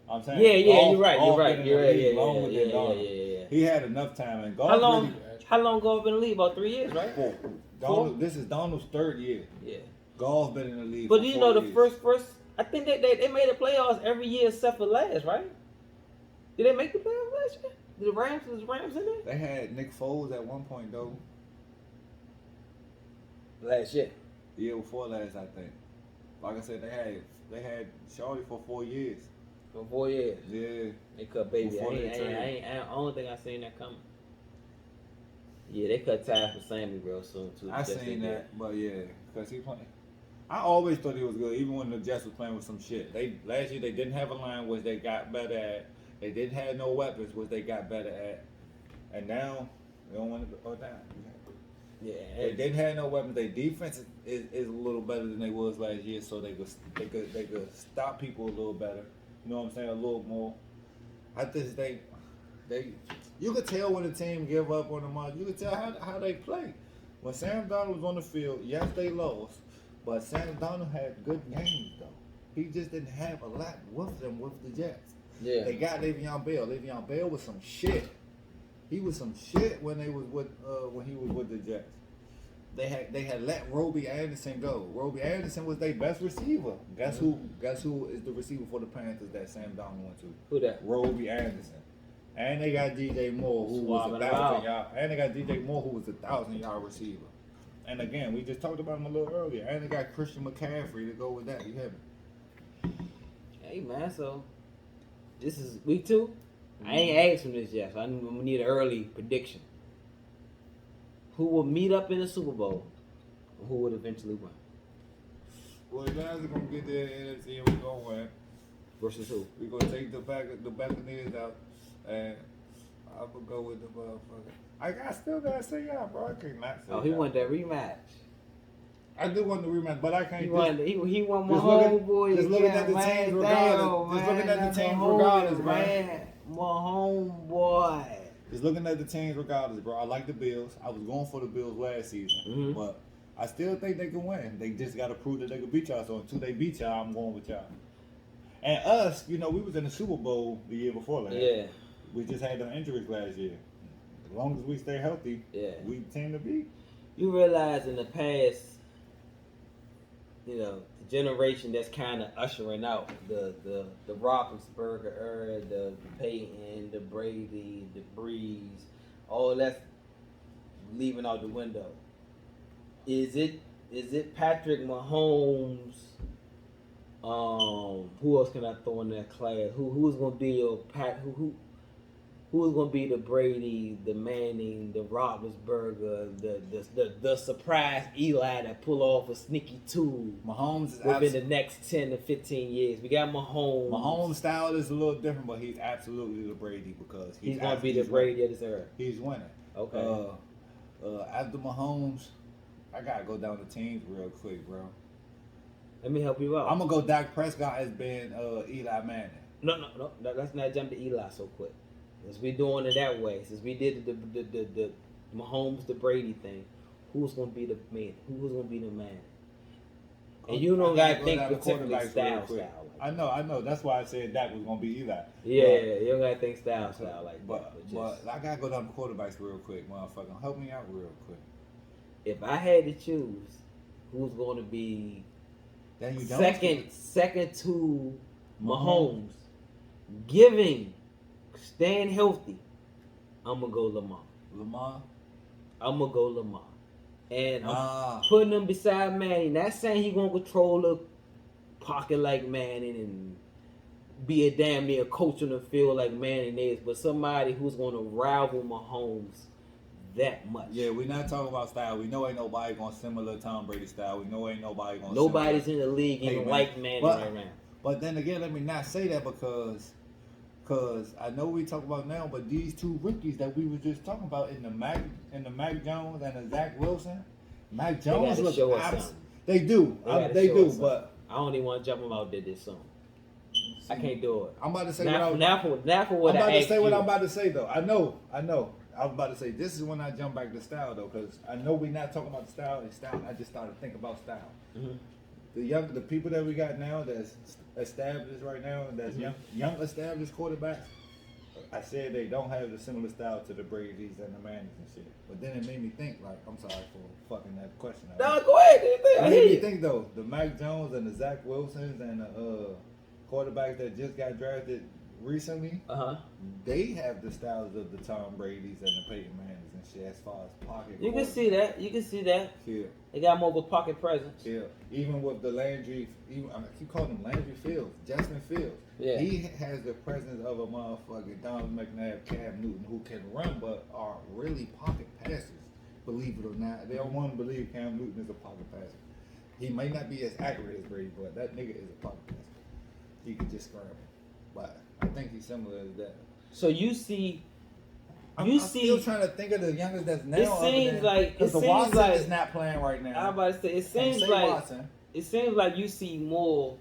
I'm saying. Yeah, you're right. Yeah. He had enough time and Goff. How long Goff been in the league? About 3 years, right? 4. This is Donald's 3rd year. Yeah. Goff been in the league. But you know the first. I think they made the playoffs every year except for last, right? Did they make the playoffs last year? Was the Rams in there? They had Nick Foles at one point though. Last year. The year before last, I think. Like I said, they had Shorty for 4 years. For 4 years. Yeah. They cut baby. I don't think I seen that coming. Yeah, they cut ties with Sammy real soon too. I seen that, but yeah, because he playing. I always thought he was good, even when the Jets was playing with some shit. Last year they didn't have a line, which they got better at. They didn't have no weapons, which they got better at. And now they don't want to go down. Yeah, They didn't have no weapons. Their defense is a little better than they was last year, so they could stop people a little better. You know what I'm saying? A little more. I just they you could tell when the team give up on the mark. You could tell how they play. When Sam Darnold was on the field, yes, they lost, but Sam Darnold had good games though. He just didn't have a lot with them with the Jets. Yeah. They got Le'Veon Bell. Le'Veon Bell was some shit. He was some shit when he was with the Jets. They had let Roby Anderson go. Roby Anderson was their best receiver. Guess who is the receiver for the Panthers that Sam Darnold went to? Who that? Roby Anderson. And they got DJ Moore, who was 1,000-yard. And they got DJ Moore, who was 1,000-yard receiver. And again, we just talked about him a little earlier. And they got Christian McCaffrey to go with that. You hear me? Hey man, so this is week 2. I ain't asked him this yet, so I need an early prediction. Who will meet up in the Super Bowl, and who would eventually win? Well, the guys are gonna get there in the NFC and we're gonna win. Versus who? We're gonna take the Buccaneers out, and I'm gonna go with the motherfucker. I still gotta say y'all, bro. I can't not say. Oh, he won that rematch. I do want the rematch, but I can't. He won my just homeboy. Just looking at the teams regardless. Just looking at the teams regardless, man. My homeboy. Just looking at the teams regardless, bro. I like the Bills. I was going for the Bills last season, but I still think they can win. They just got to prove that they can beat y'all. So until they beat y'all, I'm going with y'all. And us, we was in the Super Bowl the year before last. Yeah. We just had them injuries last year. As long as we stay healthy, we tend to beat. You realize in the past, the generation that's kind of ushering out the Roethlisberger era, the Peyton, the Brady, the Breeze, all that's leaving out the window. Is it Patrick Mahomes? Who else can I throw in that class? Who's gonna be your Who's gonna be the Brady, the Manning, the Roethlisberger, the surprise Eli that pull off a sneaky two? Mahomes is within the next 10 to 15 years. We got Mahomes. Mahomes' style is a little different, but he's absolutely the Brady because he's gonna be the Brady of this era. He's winning. Okay. After Mahomes, I gotta go down the teams real quick, bro. Let me help you out. I'm gonna go Dak Prescott as being Eli Manning. No. Let's not jump to Eli so quick. Since we doing it that way, since we did the Mahomes the Brady thing, who's gonna be the man? Who's gonna be the man? And you don't gotta think particularly style. I know. That's why I said Dak was gonna be Eli. Yeah, you don't gotta think style like but I gotta go down the quarterbacks real quick, motherfucker. Help me out real quick. If I had to choose, who's gonna be second to Mahomes, staying healthy, I'm gonna go Lamar. I'm gonna go Lamar. And I'm putting him beside Manning. Not saying he's gonna control the pocket like Manning and be a damn near coach on the field like Manning is, but somebody who's gonna rival Mahomes that much. Yeah, we're not talking about style. We know ain't nobody going similar Tom Brady style. We know ain't nobody going. Nobody's in the league even like Manning right now. But then again, let me not say that because I know we talk about now, but these two rookies that we were just talking about in the Mac Jones and the Zach Wilson, Mac Jones look they do, but I don't even want to jump them out there this soon. I can't do it. I'm about to say what I'm about to say though. I know. I was about to say this is when I jump back to style though, because I know we're not talking about style. I just started to think about style. Mm-hmm. The people that we got now that's established right now, and that's young established quarterbacks, I said they don't have the similar style to the Brady's and the Mannings and shit. But then it made me think, like, I'm sorry for fucking that question. No, go ahead. It made me think though, the Mac Jones and the Zach Wilsons and the quarterbacks that just got drafted recently, they have the styles of the Tom Brady's and the Peyton Mannings and shit as far as pocket. You can see that. Yeah. They got more of a pocket presence. Yeah. Even with the Landry, I keep calling him Landry Fields, Justin Fields. Yeah. He has the presence of a motherfucking Donald McNabb, Cam Newton, who can run but are really pocket passers. Believe it or not, they don't want to believe Cam Newton is a pocket passer. He may not be as accurate as Brady, but that nigga is a pocket passer. He can just scramble. But I think he's similar to that. So you see, I'm still trying to think of the youngest that's now. It seems like because Watson is not playing right now. I'm about to say it seems like Watson. It seems like you see more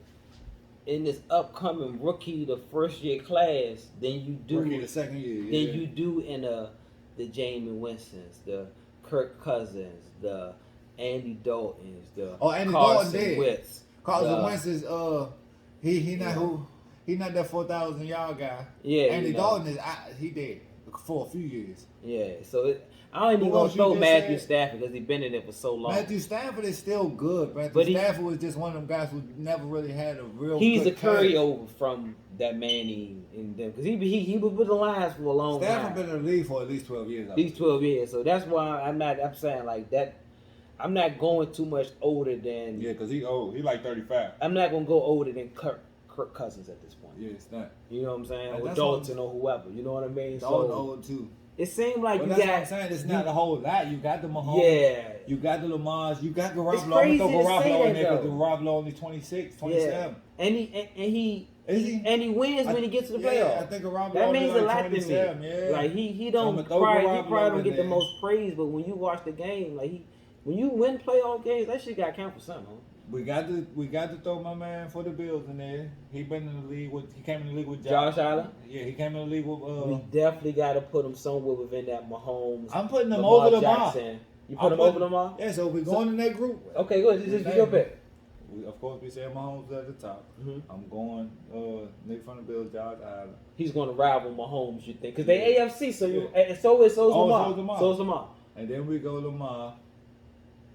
in this upcoming rookie, the first year class, than you do rookie the second year. Than you do in the Jameis Winstons, the Kirk Cousins, the Andy Daltons, the Andy Carson Dalton Wentz. Carson Wentz is he not that 4,000 yard guy. Yeah, Andy Dalton is he did for a few years. Yeah, so I don't even gonna throw Matthew Stafford because he's been in it for so long. Matthew Stafford is still good. Stafford was just one of them guys who never really had a real. He's a carryover from that Manning and them because he was with the Lions for a long time. Stafford been in the league for at least 12 years. At least 12 years. So that's why I'm saying like that. I'm not going too much older than. Yeah, because he old. He like 35. I'm not gonna go older than Kirk Cousins at this point. Yeah, it's not. You know what I'm saying? Or Dalton or whoever. You know what I mean? Dalton old too. It seemed like that's what I'm saying. It's not a whole lot. You got the Mahomes. Yeah. You got the Lamars. You got Garoppolo. It's crazy I'm gonna throw Garoppolo in there because Garoppolo only 26, 27. Yeah. And he wins when he gets to the playoffs. Yeah, I think Garoppolo that means like a lot to me. Yeah. Like he don't probably get the most praise, but when you watch the game, like when you win playoff games, that shit got to count for something. Huh? We got to throw my man for the Bills in there. He been in the league he came in the league with Josh Allen. Yeah, he came in the league with. We definitely got to put him somewhere within that Mahomes. I'm putting him over Lamar. You put him over Lamar? Yeah, so we're going in that group. Okay, good. Just get your pick. Of course, we said Mahomes at the top. Mm-hmm. I'm going Nick from the Bills, Josh Allen. He's going to rival Mahomes, you think? Because they AFC, so is Lamar. So is Lamar. And then we go Lamar.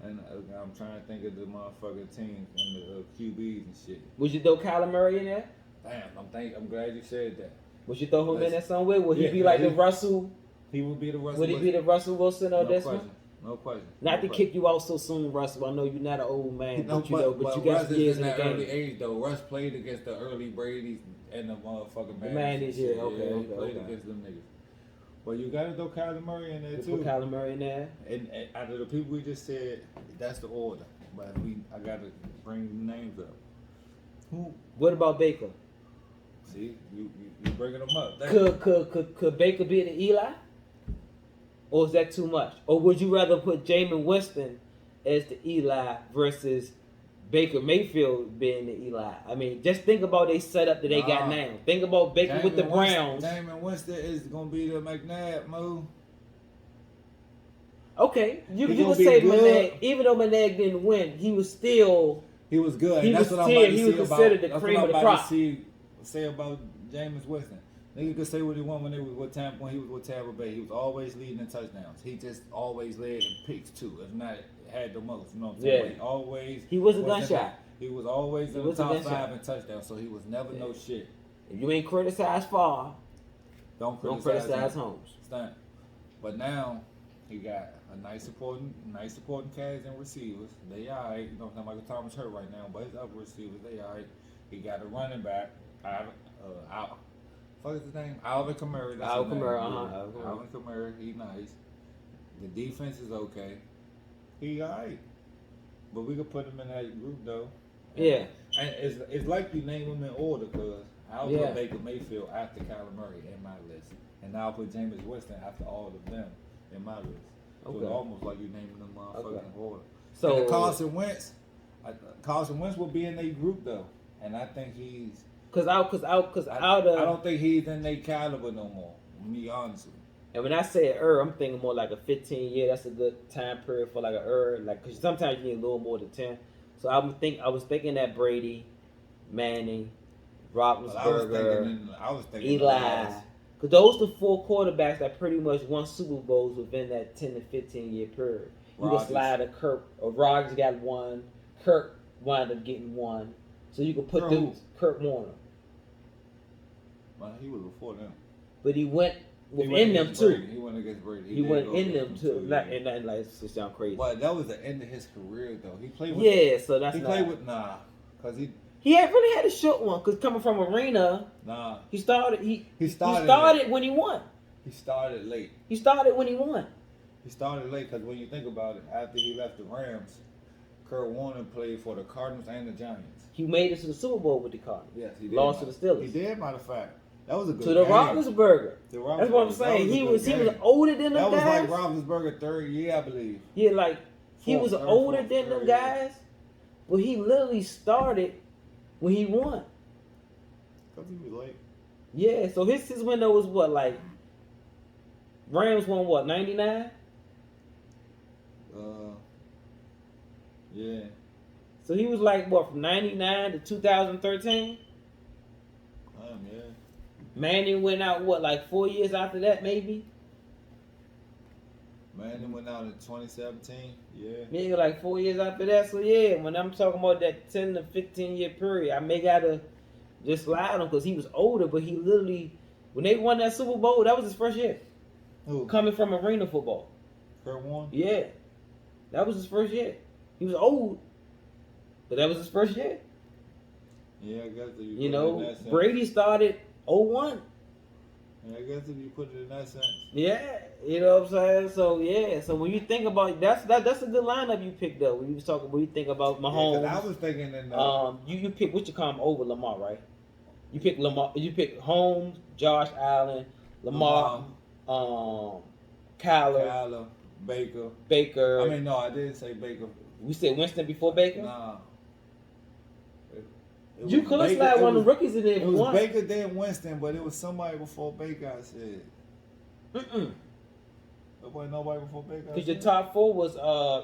And I'm trying to think of the motherfucking teams and the QBs and shit. Would you throw Kyler Murray in there? Damn, I'm glad you said that. Would you throw him in there somewhere? Would he be like the Russell? He would be the Russell. Would he be the Russell Wilson of this one? No question. Not to kick you out so soon, Russell. I know you're not an old man, but you got Russ years in the that game. early age though. Russ played against the early Brady's and the motherfucking the man is here. Okay. He played against them niggas. Well, you got to throw Kyler Murray in there too. Put Kyler Murray in there. And out of the people we just said, that's the order. But I got to bring the names up. Who? What about Baker? See, you bringing them up. Could Baker be the Eli? Or is that too much? Or would you rather put Jameis Winston as the Eli versus Baker Mayfield being the Eli? I mean, just think about they setup that they got now. Think about Baker with the Browns. Jameis Winston is going to be the McNabb move. Okay, you can say Maneg, even though Maneg didn't win, he was still... He was good. He was considered the cream of the crop. Say about Jameis Winston. Nigga could say what he wanted when he was with Tampa Bay. He was always leading in touchdowns. He just always led in picks too. If not, had the most. You know what I'm saying? He was a gunshot. He was always in the top 5 in touchdowns, so he was never no shit. If you ain't criticized Favre, don't criticize Holmes. But now he got a nice supporting cast and receivers. They alright. You know, Michael Thomas hurt right now, but his other receivers they alright. He got a running back. What is his name? Alvin Kamara. Alvin Kamara. He nice. The defense is okay. He alright. But we could put him in that group though. And it's like you name them in order because I'll put Baker Mayfield after Kyler Murray in my list. And I'll put Jameis Winston after all of them in my list. So it's almost like you naming them motherfuckers in order. So and Carson Wentz will be in their group though. And I think he's I don't think he's in their caliber no more. To be honest with you. And when I say I'm thinking more like a 15 year. That's a good time period for like a like because sometimes you need a little more than 10. So I was thinking that Brady, Manning, Roethlisberger, I was thinking Eli. Because those are the 4 quarterbacks that pretty much won Super Bowls within that 10 to 15 year period. You can slide a Kirk, or Rodgers got 1, Kirk wound up getting 1. So you can put Kurt Warner. Well, he was before them. But he went within them too. He went against Brady. He went in them too. Not like to sound crazy. But that was the end of his career though. He played with so that's because he had really had a short one because coming from Arena, he started when he won. He started late. He started when he won. He started late because when you think about it, after he left the Rams, Kurt Warner played for the Cardinals and the Giants. He made it to the Super Bowl with the Cardinals. Yes, he did. Lost to the Steelers. He did, matter of fact. That was a good to the game. Roethlisberger. To Roethlisberger. That's what I'm saying. He was game. older than them That was guys. like Roethlisberger third year, I believe. Yeah, like he was older than them third guys, but he literally started when he won. Because he was late. Yeah, so his window was what, like Rams won what, 99? Yeah. So he was like what, from 99 to 2013? Yeah. Manning went out what, like 4 years after that, maybe? Manning went out in 2017. Yeah. Maybe like 4 years after that. So yeah, when I'm talking about that 10 to 15 year period, I may gotta just slide him because he was older, but he literally, when they won that Super Bowl, that was his first year. Who? Coming from arena football. Kurt Warner? Yeah. That was his first year. He was old, but that was his first year. Yeah, I guess if you You put it in know, that sense. Brady started 01. Yeah, I guess if you put it in that sense. Yeah, you know what I'm saying? So yeah, so when you think about that's a good lineup you picked up. When you think about Mahomes. Yeah, 'cause I was thinking in you pick what you call him over Lamar, right? You pick Lamar. You pick Holmes, Josh Allen, Lamar, Kyler, Baker. I mean, no, I didn't say Baker. We said Winston before Baker. Nah. You could have slid one of the rookies in there. It was Baker then Winston, but it was somebody before Baker. I said. There wasn't nobody before Baker. Because your top four was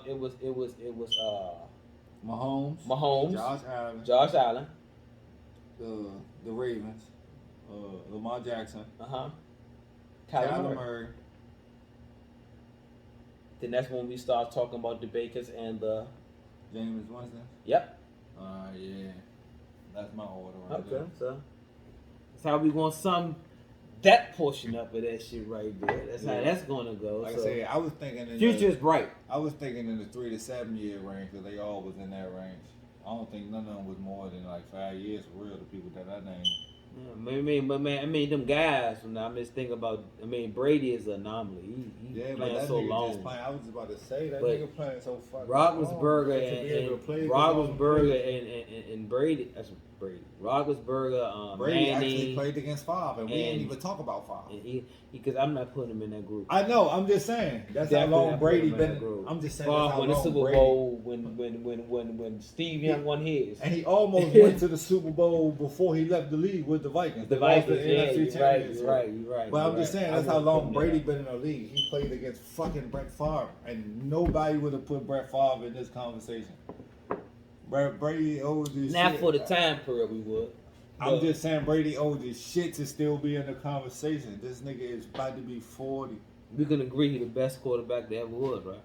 it was Mahomes, Josh Allen, the Ravens, Lamar Jackson, Kyler Murray. Then that's when we start talking about the Bakers and the James Winston. Yep. Yeah, that's my order right Okay, there. so that's how we gonna sum that portion up of that shit right there. That's how that's gonna go. Like so, I said, I was thinking in future is bright. I was thinking in the 3 to 7 year range because they all was in that range. I don't think none of them was more than like 5 years for real. The people that I named. Yeah, I mean, them guys. When I just think about, Brady is an anomaly. He Yeah, but playing that so nigga long. just playing. I was just about to say that But nigga playing so fucking Roethlisberger and Brady. That's Brady. Roethlisberger, Brady Manning, actually played against 5, and we didn't even talk about 5. Because I'm not putting him in that group. I know. I'm just saying. That's Definitely how long not Brady putting him in been. that group. I'm just saying. Well, That's how when the long Super Brady. Bowl, when Steve Young won his, And he almost went to the Super Bowl before he left the league with the Vikings. the They lost Vikings, the NFC Championship. you're right. But I'm just saying, that's how would've long put him Brady there. been in the league. He played against fucking Brett Favre, and nobody would have put Brett Favre in this conversation. Brady owes this Not shit. for the time period we would. I'm just saying Brady owes this shit to still be in the conversation. This nigga is about to be 40. We can agree he's the best quarterback that ever was, right?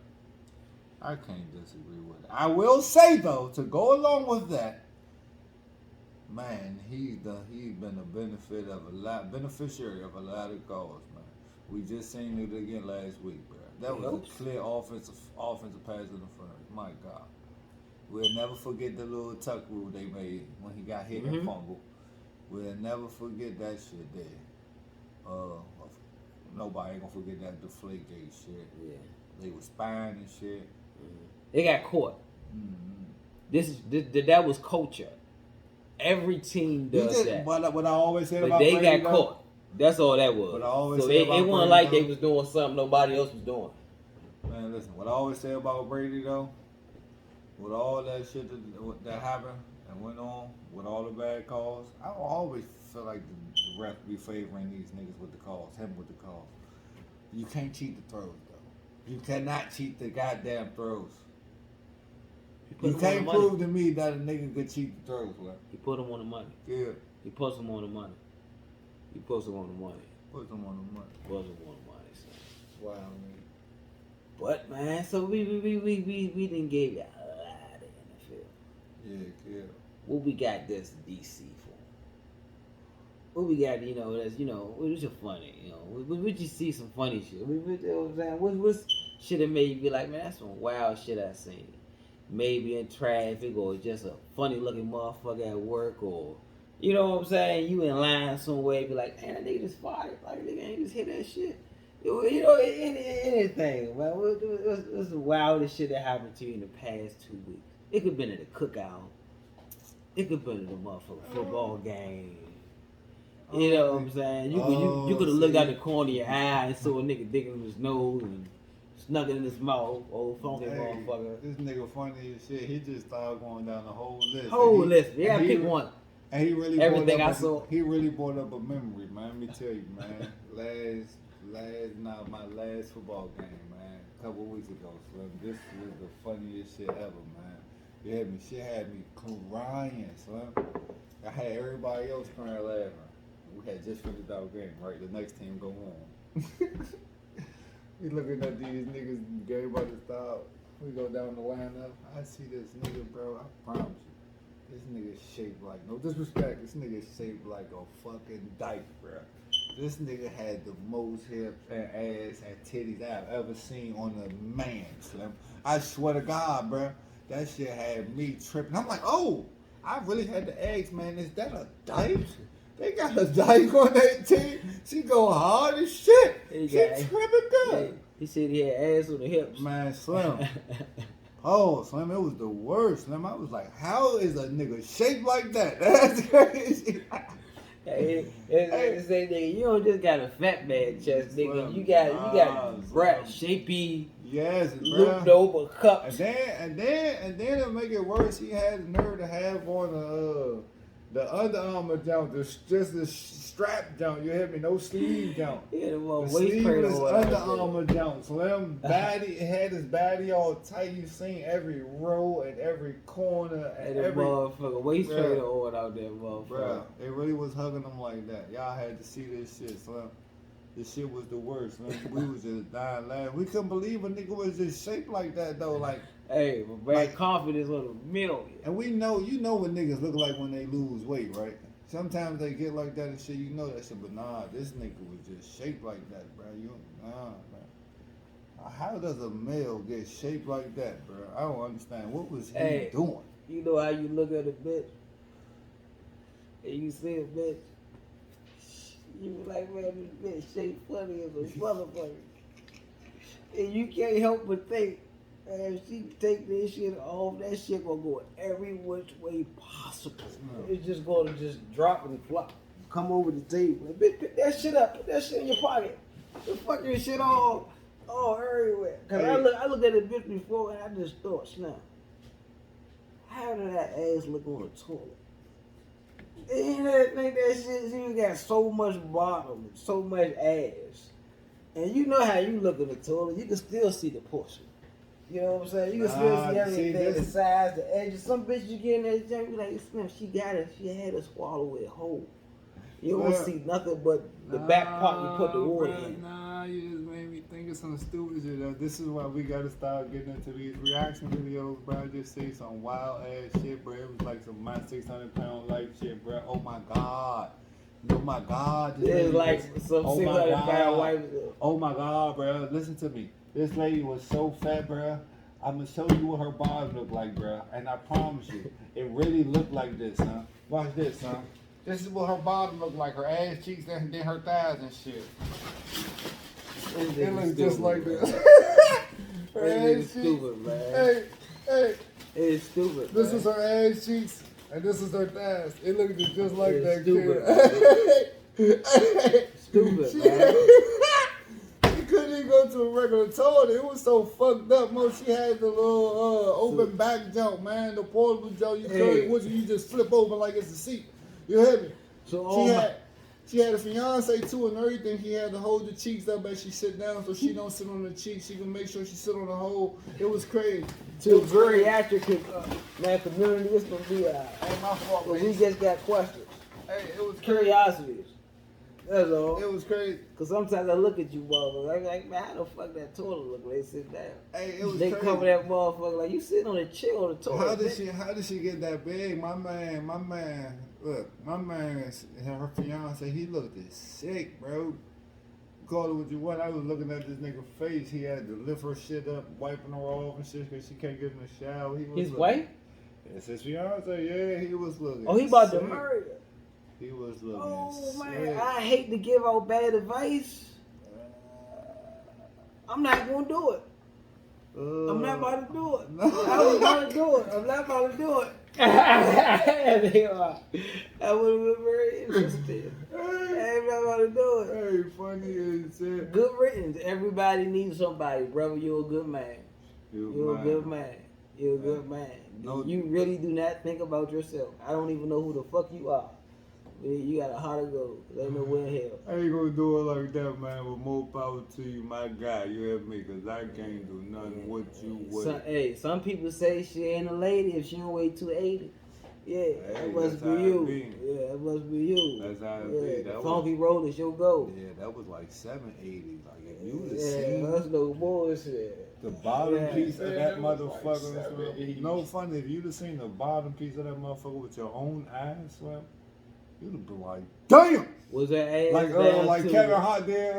I can't disagree with it. I will say though, to go along with that, man, he's been a beneficiary of a lot of goals, man. We just seen it again last week, bro. That was a clear offensive pass interference. My God, we'll never forget the little tuck rule they made when he got hit and fumbled. We'll never forget that shit there. Nobody ain't gonna forget that Deflategate shit. Yeah. They was spying and shit. They got caught. That was culture. Every team does that. What I always said But about they Brady, got caught. That's all that was. What I always so say it about wasn't Brady, like though, they was doing something nobody else was doing. Man, listen. What I always say about Brady though, with all that shit that happened and went on, with all the bad calls, I always feel like the ref be favoring these niggas with the calls, him with the calls. You can't cheat the throws though. You cannot cheat the goddamn throws. You can't prove to me that a nigga could cheat the throws, right? He put him on the money. Yeah. He puts him on the money. Put them on the money. Puts him on the money. So. Wow, man. But man, so we didn't give you a lot of NFL. Yeah. What we got this DC for? What we got, that's, it's just funny, we just see some funny shit. You know what I'm saying? What's shit that made you be like, man, that's some wild shit I seen. Maybe in traffic or just a funny looking motherfucker at work or, you know what I'm saying? You in line somewhere, be like, man, that nigga just fired. Like, nigga ain't just hit that shit. Anything, man. What's the wildest shit that happened to you in the past 2 weeks? It could have been at a cookout. It could have been at a motherfucking football game. You know what I'm saying? You could have looked out the corner of your eye and saw a nigga digging in his nose and snuck it in his mouth. Old funky motherfucker. This nigga funny as shit. He just started going down the whole list. Yeah, pick one. And he really everything I saw. He really brought up a memory, man. Let me tell you, man. My last football game, man. A couple of weeks ago, Slim. This was the funniest shit ever, man. You hear me? Shit had me crying, Slim. I had everybody else crying laughing. We had just finished our game, right? The next team go on. We looking at these niggas, game about to stop. We go down the lineup. I see this nigga, bro. I promise you. This nigga shaped like, no disrespect, this nigga shaped like a fucking dyke, bro. This nigga had the most hips and ass and titties I've ever seen on a man, Slim. I swear to God, bro. That shit had me tripping. I'm like, oh, I really had to ask, man, is that a dyke? They got a dyke on that team. She go hard as shit. She tripping good. He said he had ass on the hips. Man, Slim. Oh, Slim, it was the worst, Slim. I was like, how is a nigga shaped like that? That's crazy. Nigga, you don't just got a fat man chest, nigga. You got brat, shapy, yes, looped over cups. And then to make it worse, he had the nerve to have on the Under Armour jump, just the strap jump. You hear me? No sleeve jump. Yeah, the sleeveless Under Armour jump. Slim body, it had his body all tight. You seen every row and every corner and every motherfucker waist trainer on out there, motherfucker. Bruh, it really was hugging them like that. Y'all had to see this shit, Slim. This shit was the worst, man. We was just dying laughing. We couldn't believe a nigga was just shaped like that, though. Like, hey, but like, confidence on a million. And we know, you know what niggas look like when they lose weight, right? Sometimes they get like that and shit, you know that shit. But nah, this nigga was just shaped like that, bro. Man. How does a male get shaped like that, bro? I don't understand. What was he doing? You know how you look at a bitch and you see a bitch, you be like, man, this bitch shaped funny as a motherfucker. And you can't help but think, man, if she take this shit off, that shit gonna go every which way possible. It's just gonna just drop and flop. Come over the table. Like, bitch, pick that shit up. Put that shit in your pocket. The fucking shit all everywhere. Cause I looked at the bitch before and I just thought, snap, how did that ass look on the toilet? And you think that shit, you got so much bottom, so much ass. And you know how you look in the toilet, you can still see the portion. You know what I'm saying? You can still see everything, the size, the edges. Some bitch you get in that junk, you like, Slim, she had to swallow it whole. You don't see nothing but the back part you put the water in. Nah, you just made me think of some stupid shit. This is why we gotta start getting into these reaction videos, bro. I just say some wild ass shit, bro. It was like some my 600-pound life shit, bro. Oh my God. Oh my God. It's like some 600-pound wife. Oh my God, bro. Listen to me. This lady was so fat, bro. I'm gonna show you what her bottom looked like, bro. And I promise you, it really looked like this, huh? Watch this, huh? This is what her bottom looked like. Her ass cheeks and then her thighs and shit. It looks just like this. Her ass cheeks. Stupid, man. Hey. It's stupid. This is her ass cheeks and this is her thighs. It looks just like that. Stupid, man. Couldn't even go to a regular toilet. It was so fucked up. She had the little open back jump, man. The portable jump. You just flip over like it's a seat. You hear me? So she had a fiance too and everything. He had to hold the cheeks up as she sit down so she don't sit on the cheeks. She can make sure she sit on the hole. It was crazy. To geriatric man community, it's gonna be ain't my fault. But we just got questions. Hey, it was curiosities. That's all. It was crazy. Cause sometimes I look at you motherfuckers, I'm like, man, how the fuck that toilet look when they sit down? Hey, it was they crazy. Cover that motherfucker like you sitting on a chair on the toilet. How did she get that big? My man, look, her fiance, he looked sick, bro. Call it what you want. I was looking at this nigga face. He had to lift her shit up, wiping her off and shit because she can't get in the shower. His wife? It's his fiance. Yeah, he was looking. Oh, he about sick. to marry her. He was looking. Oh man, sick. I hate to give out bad advice. I'm not gonna do it. I'm not about to do it. I was about to do it. I'm not about to do it. They are. That would have been very interesting. Everybody want to do it. Hey, funny as shit. Good riddance. Everybody needs somebody, brother. You're a good man. You're a good man. You're a good man. No, You really do not think about yourself. I don't even know who the fuck you are. You got a heart of gold. Ain't no way in hell. I ain't gonna do it like that, man. With more power to you, my guy. You hear me? Cause I can't do nothing with you. Some people say she ain't a lady if she don't weigh 280. Yeah, that must be you. Yeah, that must be you. That's how it be. That funky roll is your goal. Yeah, that was like 780. Like if you would have Yeah, seen that's no bullshit. the bottom piece of that motherfucker. Like no funny. If you'd have seen the bottom piece of that motherfucker with your own eyes, well, you'd have been like, damn. Was that ass like Kevin Hart did?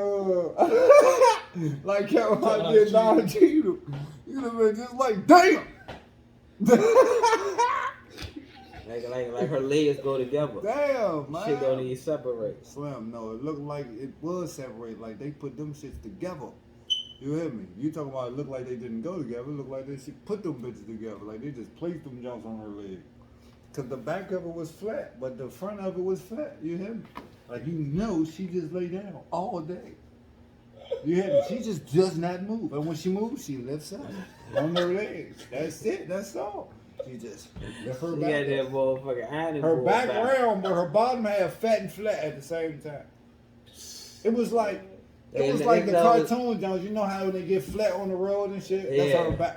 Like Kevin Hart did Don Cheadle. You'd have been just like, damn. Like her legs go together. Damn, man. Shit don't even separate. Slim, no, it looked like it was separate. Like they put them shits together. You hear me? You talking about it looked like they didn't go together. It looked like they should put them bitches together. Like they just placed them jumps on her leg. Cause the back of it was flat, but the front of it was flat. You hear me? Like you know, she just lay down all day. You hear me? She just does not move. And when she moves, she lifts up on her legs. That's it. That's all. She just lift her back. Got that motherfucking iron. Her back round, but her bottom half fat and flat at the same time. It was like the cartoon Jones. You know how they get flat on the road and shit. Yeah.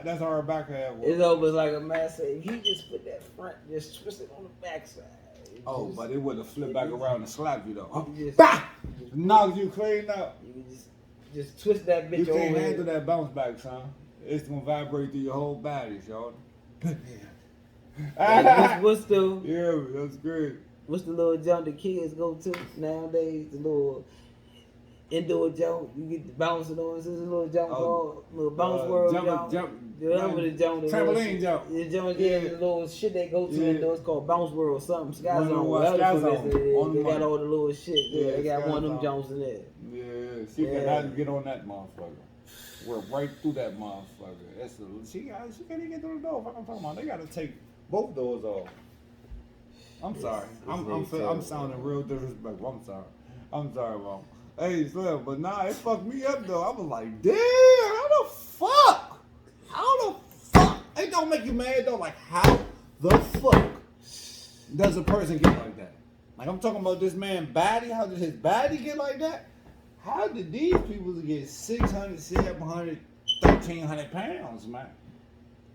That's how her back half was. It's almost like a man say, if you just put that front, just twist it on the backside. But it would have flipped back around and slapped you though. Huh? Just, bah! Knocks you clean up. You just twist that bitch over. You can't handle that bounce back, son. It's gonna vibrate through your whole body, Sean. What's the? Yeah, that's great. What's the little jump the kids go to nowadays? The little indoor jump you get the bouncing on. This is a little jump called little bounce world jump. Whatever the jump. Trampoline jump. The jump, the little shit they go to indoors called bounce world or something. Sky Zone. They got all the little shit. Yeah, they got one of them jumps in there. Yeah, she cannot get on that motherfucker. We're right through that motherfucker. She can't even get through the door. Fuck I'm talking about. They gotta take both doors off. I'm sorry. I'm sounding real disrespectful. I'm sorry, Mom. Hey, Slim, but nah, it fucked me up though. I was like, damn, how the fuck? It don't make you mad though. Like, how the fuck does a person get like that? Like, I'm talking about this man's body. How did his body get like that? How did these people get 600, 700, 1,300 pounds, man?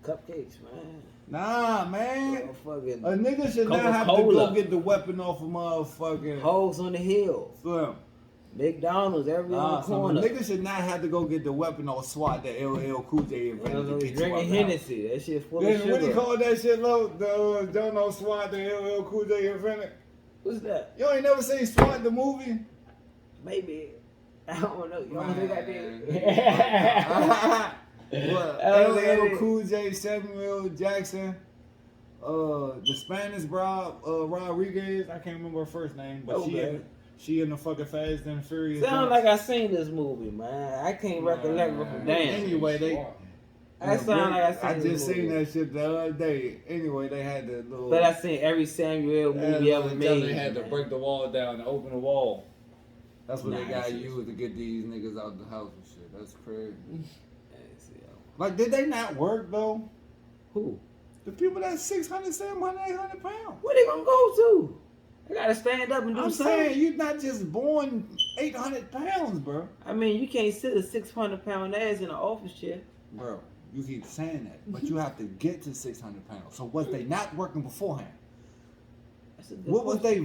Cupcakes, man. Nah, man. A nigga should not have to go get the weapon off of motherfucking hoes on the hill. Slim. McDonald's, every corner. Nigga should not have to go get the weapon or SWAT that LL Cool J invented. Drinking Hennessy. That shit full of sugar. What do you call that shit, Lo? The don't know SWAT that LL Cool J invented? What's that? You ain't never seen SWAT the movie? Maybe. I don't know. You don't think I did? What? LL Cool J, Samuel Jackson, the Spanish Rodriguez. I can't remember her first name, but she in the fucking Fast and Furious. Sound like I seen this movie, man. I can't recollect from damn. Anyway, I just seen that shit the other day. Anyway, they had the little. But I seen every Samuel movie ever made. They had to break the wall down and open the wall. That's what they got used to get these niggas out the house and shit. That's crazy. Like, did they not work though? Who? The people that's 600, 700, 800 pounds. Where they gonna go to? They gotta stand up and do something. I'm saying, you're not just born 800 pounds, bro. I mean, you can't sit a 600-pound ass in an office chair. Bro, you keep saying that, but you have to get to 600 pounds. So was they not working beforehand? What was they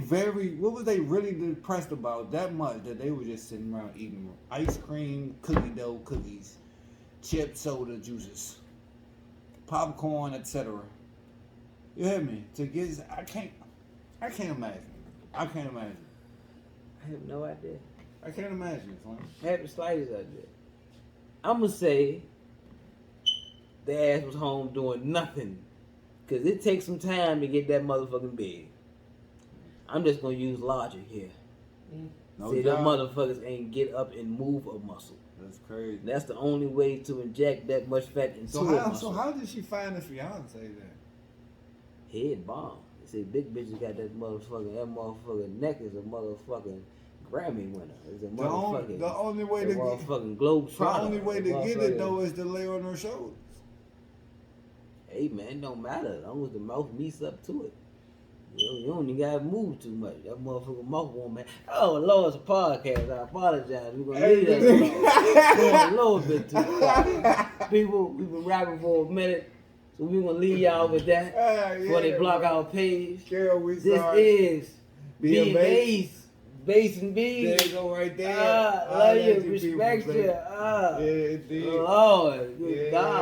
really depressed about that much that they were just sitting around eating ice cream, cookie dough, cookies, chip soda juices, popcorn, etc. You hear me? I can't imagine. I have no idea. I can't imagine, son. I have the slightest idea. I'm gonna say the ass was home doing nothing, cause it takes some time to get that motherfucking big. I'm just gonna use logic here. See, them motherfuckers ain't get up and move a muscle. That's crazy. That's the only way to inject that much fat into a muscle. So how did she find the fiance then? Head bomb. They say big bitches got that motherfucking neck is a motherfucking Grammy winner. It's a motherfucking The only way to motherfucking Globe the Trotter. only way to get it though is to lay on her shoulders. Hey man, it don't matter as long as the mouth meets up to it. You don't even gotta move too much. That motherfucking mouth won't man. Oh Lord, it's a podcast. I apologize. We're gonna leave that alone. Going a little bit too far. People, we've been rapping for a minute, so we're gonna leave y'all with that before they block our page. Girl, we This sorry. is B&Base. Base and B. There you go right there. Love you, respect you. Yeah, indeed. Lord, good Yeah. God.